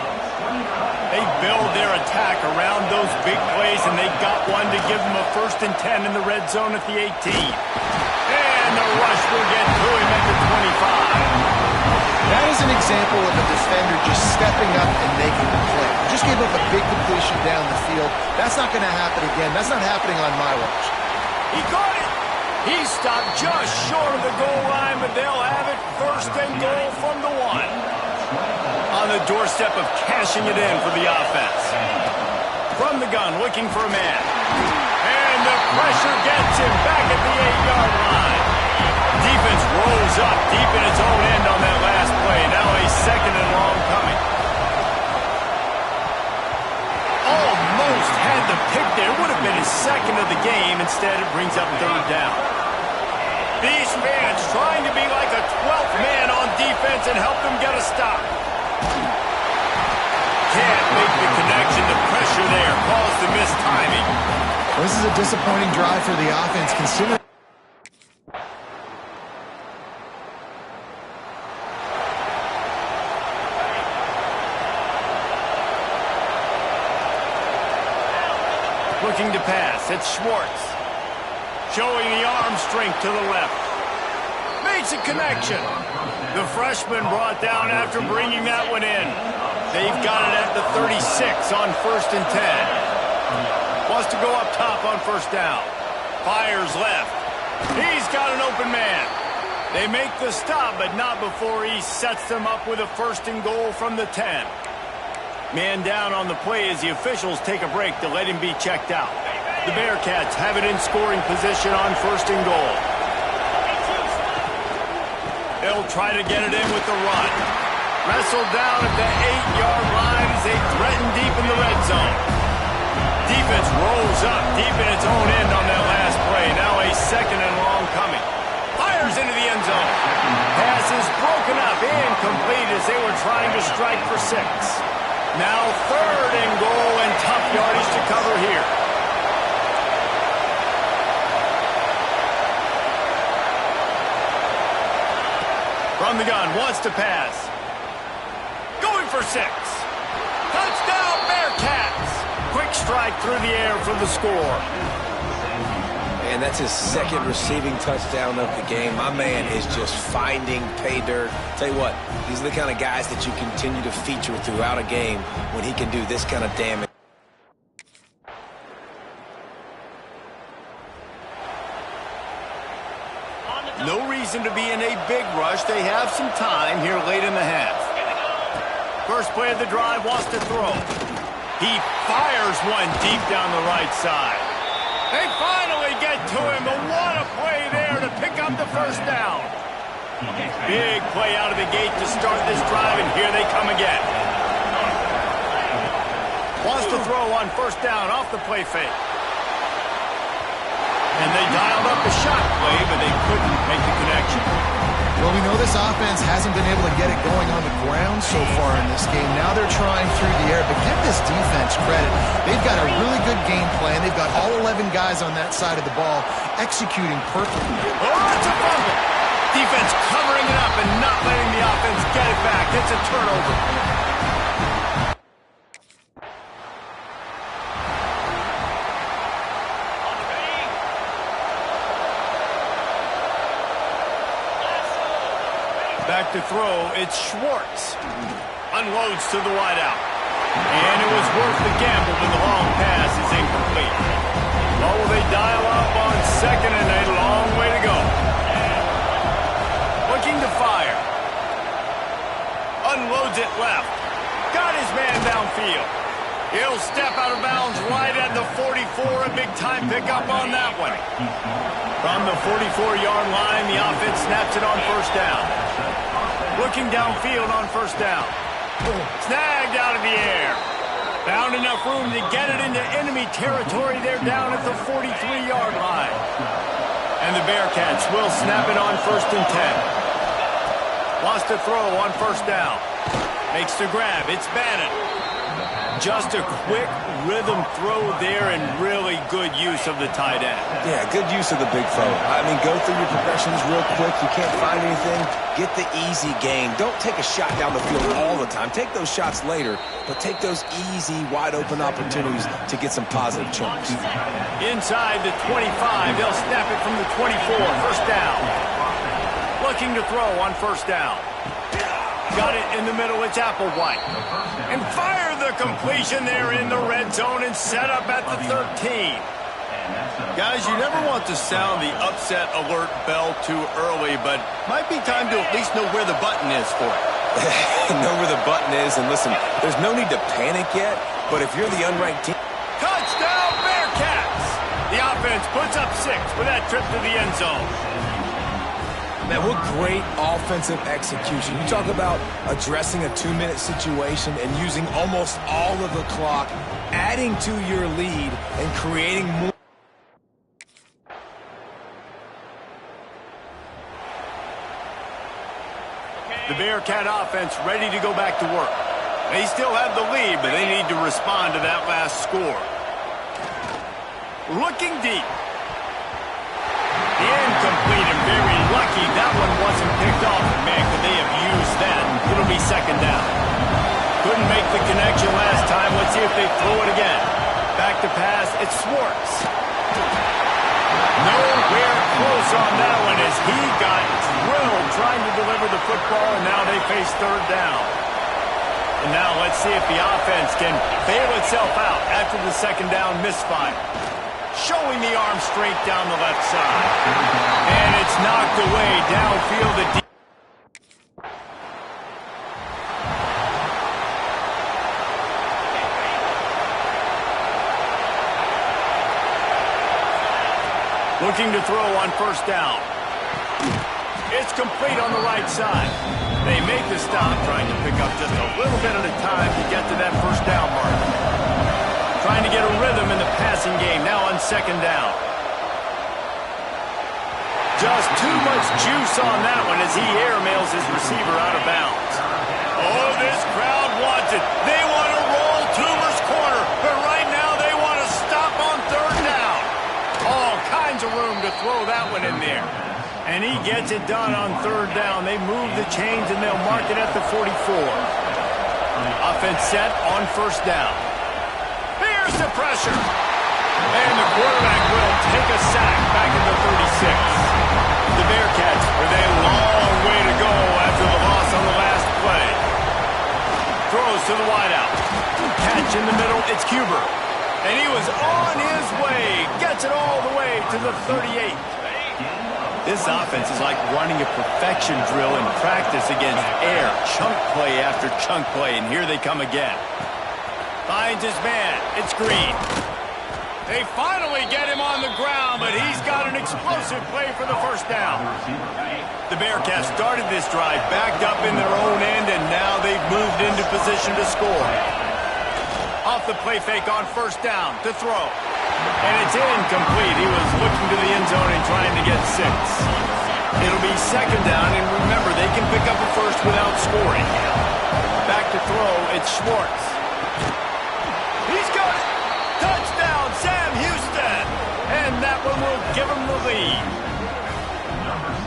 They build their attack around those big plays, and they got one to give them a 1st and 10 in the red zone at the 18. And the rush will get to him at the 25. That is an example of a defender just stepping up and making the play. Just gave up a big completion down the field. That's not going to happen again. That's not happening on my watch. He got it. He stopped just short of the goal line, but they'll have it 1st and goal from the 1. On the doorstep of cashing it in for the offense. From the gun, looking for a man. And the pressure gets him back at the 8-yard line. Defense rolls up deep in its own end on that last play. Now a 2nd and long coming. Almost had the pick there. Would have been his 2nd of the game. Instead, it brings up 3rd down. These fans trying to be like a 12th man on defense and help them get a stop. Can't make the connection. The pressure there caused the missed timing. This is a disappointing drive for the offense, considering. Looking to pass. It's Schwartz. Showing the arm strength to the left. Makes a connection. The freshman brought down after bringing that one in. They've got it at the 36 on 1st and 10. Wants to go up top on 1st down. Fires left. He's got an open man. They make the stop, but not before he sets them up with a 1st and goal from the 10. Man down on the play as the officials take a break to let him be checked out. The Bearcats have it in scoring position on 1st and goal. They'll try to get it in with the run. Wrestled down at the 8-yard line as they threaten deep in the red zone. Defense rolls up deep in its own end on that last play. Now a 2nd and long coming. Fires into the end zone. Pass is broken up, incomplete as they were trying to strike for 6. Now 3rd and goal and tough yardage to cover here. From the gun, wants to pass. Going for 6. Touchdown, Bearcats! Quick strike through the air for the score. And that's his 2nd receiving touchdown of the game. My man is just finding pay dirt. Tell you what, these are the kind of guys that you continue to feature throughout a game when he can do this kind of damage. No reason to be in a big rush. They have some time here late in the half. First play of the drive, wants to throw. He fires one deep down the right side. They finally get to him, but what a play there to pick up the 1st down. Big play out of the gate to start this drive, and here they come again. Wants to throw on 1st down off the play fake. And they dialed up the shot play, but they couldn't make the connection. Well, we know this offense hasn't been able to get it going on the ground so far in this game. Now they're trying through the air, but give this defense credit. They've got a really good game plan. They've got all 11 guys on that side of the ball executing perfectly. Oh, it's a fumble. Defense covering it up and not letting the offense get it back. It's a turnover. Back to throw, it's Schwartz. Unloads to the wideout. And it was worth the gamble, but the long pass is incomplete. Oh, will they dial up on 2nd and a long way to go. Looking to fire. Unloads it left. Got his man downfield. He'll step out of bounds right at the 44. A big-time pickup on that one. From the 44-yard line, the offense snaps it on 1st down. Looking downfield on 1st down. Snagged out of the air. Found enough room to get it into enemy territory. They're down at the 43-yard line. And the Bearcats will snap it on 1st and 10. Wants to throw on 1st down. Makes the grab. It's Bannon. Just a quick rhythm throw there and really good use of the tight end. Yeah, good use of the big fella. I mean, go through your progressions real quick. You can't find anything, get the easy gain. Don't take a shot down the field all the time. Take those shots later, but take those easy, wide-open opportunities to get some positive chunks. Inside the 25, they'll snap it from the 24. First down. Looking to throw on first down. Got it in the middle, it's Applewhite. And fire the completion there in the red zone and set up at the 13. Guys, you never want to sound the upset alert bell too early, but might be time to at least know where the button is for it. Know where the button is, and listen, there's no need to panic yet, but if you're the unranked team... Touchdown, Bearcats! The offense puts up 6 with that trip to the end zone. Man, what great offensive execution. You talk about addressing a 2-minute situation and using almost all of the clock, adding to your lead, and creating more. The Bearcat offense ready to go back to work. They still have the lead, but they need to respond to that last score. Looking deep. Incomplete and very lucky that one wasn't picked off. Man, could they have used that? It'll be second down. Couldn't make the connection last time. Let's see if they throw it again. Back to pass. It's Schwartz. Nowhere close on that one as he got drilled trying to deliver the football, and now they face third down. And now let's see if the offense can bail itself out after the second down misfire. Showing the arm strength down the left side. And it's knocked away downfield. Looking to throw on first down. It's complete on the right side. They make the stop, trying to pick up just a little bit at a time to get to that first down mark. Trying to get a rhythm in the passing game, now on second down. Just too much juice on that one as he airmails his receiver out of bounds. Oh, this crowd wants it. They want to roll Toomer's corner, but right now they want to stop on third down. All kinds of room to throw that one in there. And he gets it done on third down. They move the chains and they'll mark it at the 44. Offense set on first down. Here's the pressure. And the quarterback will take a sack back at the 36. The Bearcats with a long way to go after the loss on the last play. Throws to the wideout. Catch in the middle, it's Cuber. And he was on his way. Gets it all the way to the 38. This offense is like running a perfection drill in practice against air. Chunk play after chunk play, and here they come again. Finds his man. It's Green. They finally get him on the ground, but he's got an explosive play for the first down. The Bearcats started this drive backed up in their own end, and now they've moved into position to score. Off the play fake on first down to throw. And it's incomplete. He was looking to the end zone and trying to get 6. It'll be second down, and remember, they can pick up a first without scoring. Back to throw, it's Schwartz. He's got it. Touchdown, Sam Houston. And that one will give him the lead.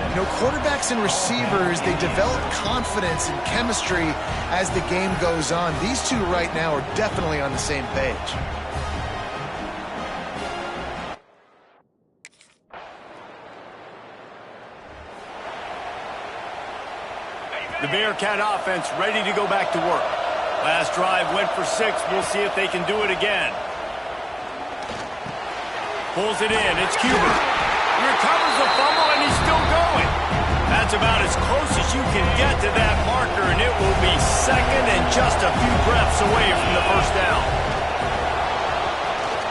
You know, quarterbacks and receivers, they develop confidence and chemistry as the game goes on. These two right now are definitely on the same page. The Bearcat offense ready to go back to work. Last drive went for 6. We'll see if they can do it again. Pulls it in. It's Cuber. Recovers the fumble, and he's still going. That's about as close as you can get to that marker, and it will be second and just a few breaths away from the first down.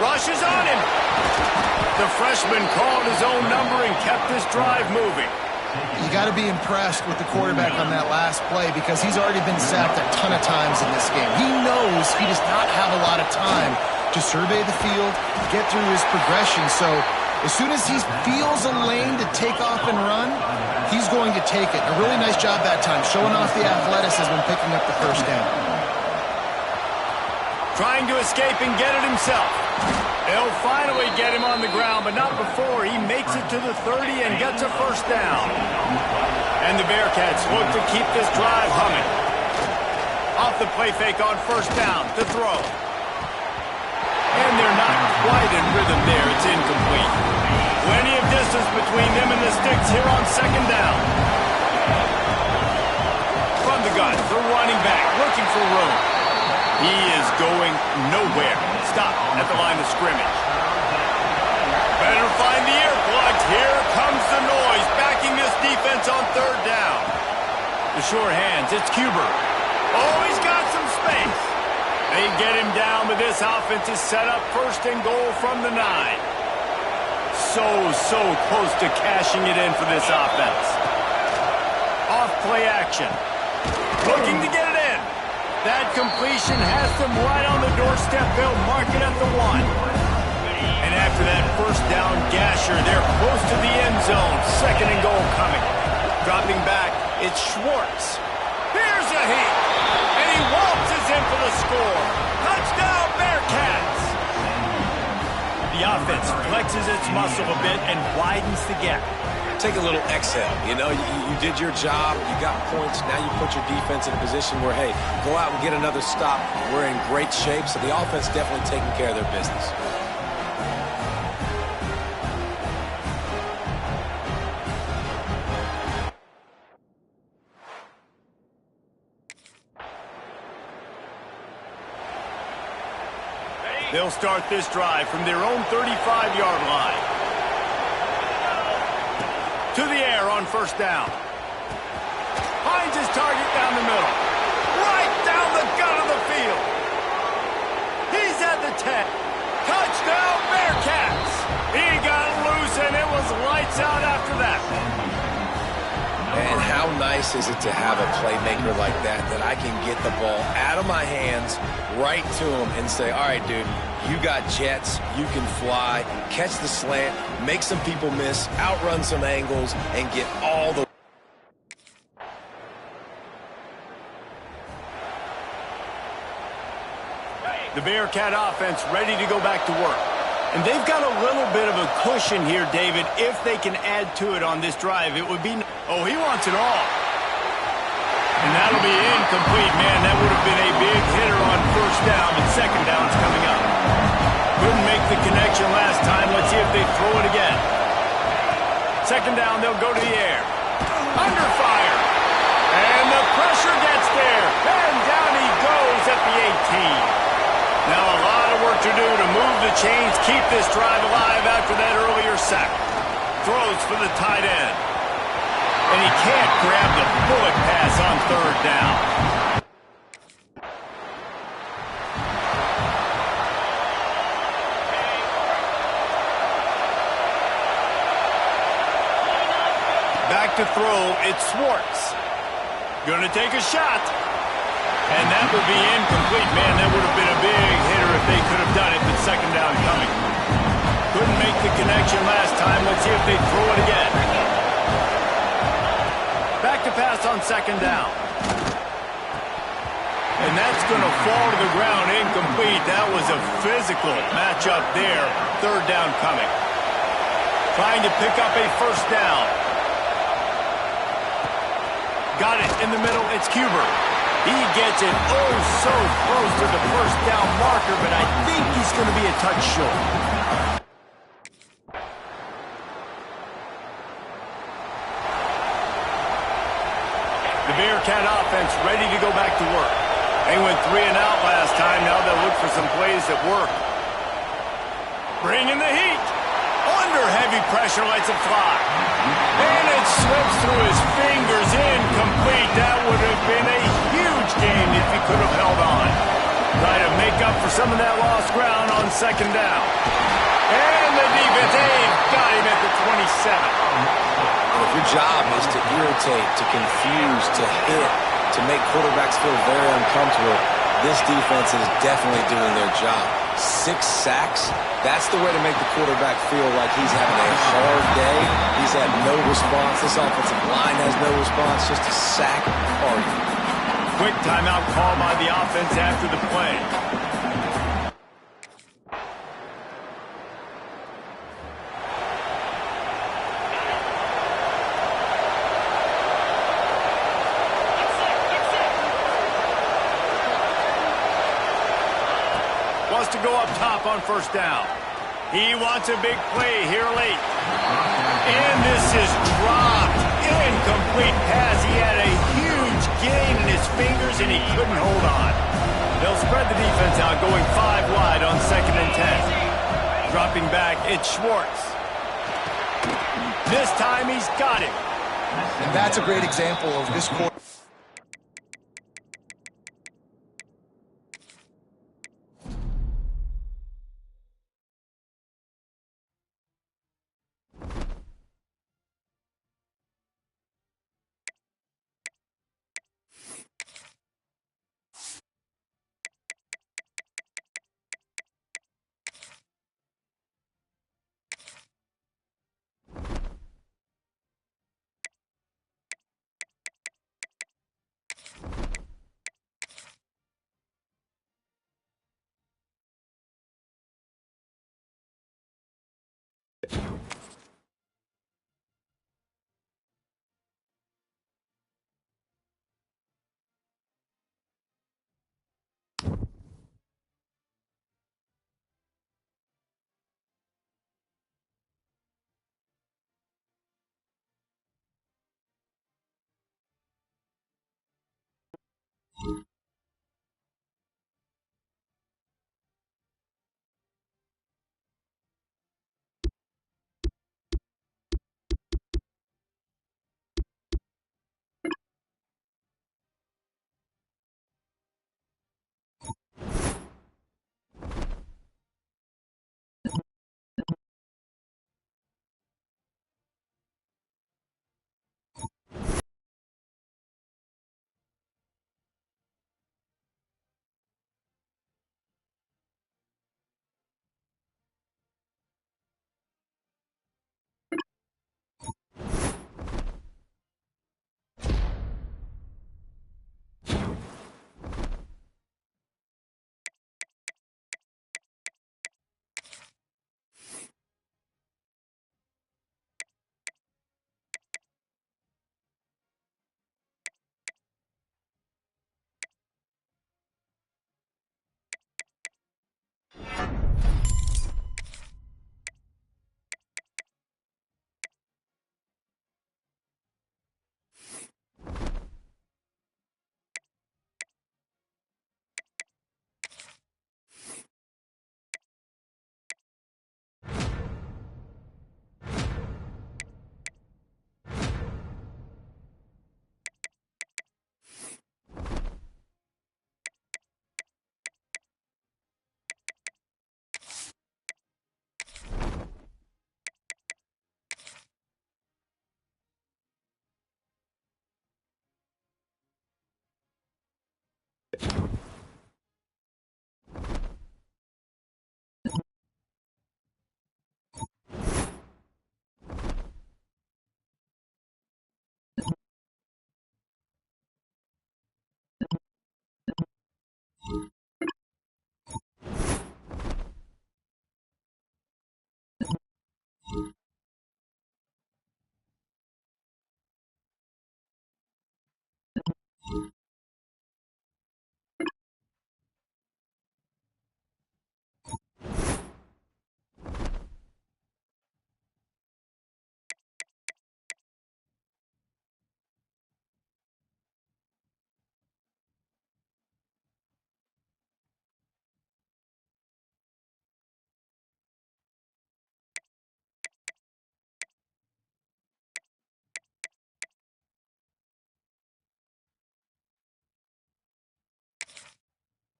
Rush is on him. The freshman called his own number and kept this drive moving. You got to be impressed with the quarterback on that last play because he's already been sacked a ton of times in this game. He knows he does not have a lot of time to survey the field, get through his progression. So as soon as he feels a lane to take off and run, he's going to take it. A really nice job that time, showing off the athleticism and picking up the first down. Trying to escape and get it himself. They'll finally get him on the ground, but not before he makes it to the 30 and gets a first down. And the Bearcats look to keep this drive humming. Off the play fake on first down to throw. And they're not quite in rhythm there. It's incomplete. Plenty of distance between them and the sticks here on second down. From the gun, the running back looking for room. He is going nowhere. Stop at the line of scrimmage. Better find the earplugs. Here comes the noise, backing this defense on third down. The sure hands, it's Cuber. Oh, he's got some space. They get him down, but this offense is set up first and goal from the 9. So close to cashing it in for this offense. Off play action. Looking to get it in. That completion has them right on the doorstep. They'll mark it at the 1. And after that first down gasher, they're close to the end zone. Second and goal coming. Dropping back, it's Schwartz. Here's a heat. And he waltzes in for the score. Touchdown, Bearcats. The offense flexes its muscle a bit and widens the gap. Take a little exhale. You know, you did your job. You got points. Now you put your defense in a position where, hey, go out and get another stop. We're in great shape, so the offense definitely taking care of their business. They'll start this drive from their own 35-yard line. To the air on first down. Finds his target down the middle. Right down the gut of the field. He's at the 10. Touchdown, Bearcats. He got loose, and it was lights out after that. And how nice is it to have a playmaker like that I can get the ball out of my hands right to him and say, all right, dude, you got jets, you can fly, catch the slant, make some people miss, outrun some angles, and get all the... The Bearcat offense ready to go back to work. And they've got a little bit of a cushion here, David. If they can add to it on this drive, it would be... Oh, he wants it all. And that'll be incomplete, man. That would have been a big hitter on first down, but second down's coming up. Couldn't make the connection last time. Let's see if they throw it again. Second down, they'll go to the air. Under fire. And the pressure gets there. And down he goes at the 18. Now a lot of work to do to move the chains, keep this drive alive after that earlier sack. Throws for the tight end. And he can't grab the bullet pass on third down. Back to throw, it's Schwartz. Gonna take a shot. And that will be incomplete. Man, that would have been a big hitter if they could have done it, but second down coming. Couldn't make the connection last time. Let's see if they throw it again. Back to pass on second down. And that's going to fall to the ground incomplete. That was a physical matchup there. Third down coming. Trying to pick up a first down. Got it in the middle. It's Cuber. He gets it oh so close to the first down marker, but I think he's going to be a touch short. The Bearcat offense ready to go back to work. They went 3 and out last time. Now they'll look for some plays that work. Bringing the heat. Under heavy pressure, lets it fly. And it slips through his fingers, incomplete. That would have been a huge game if he could have held on. Try to make up for some of that lost ground on second down. And the defense, they've got him at the 27. And if your job is to irritate, to confuse, to hit, to make quarterbacks feel very uncomfortable, this defense is definitely doing their job. 6 sacks, that's the way to make the quarterback feel like he's having a hard day. He's had no response. This offensive line has no response, just a sack party. Quick timeout call by the offense after the play. Wants to go up top on first down. He wants a big play here late. And this is dropped. Incomplete pass. He had a huge gain in his fingers, and he couldn't hold on. They'll spread the defense out, going 5 wide on 2nd and 10. Dropping back, it's Schwartz. This time he's got it. And that's a great example of this quarter.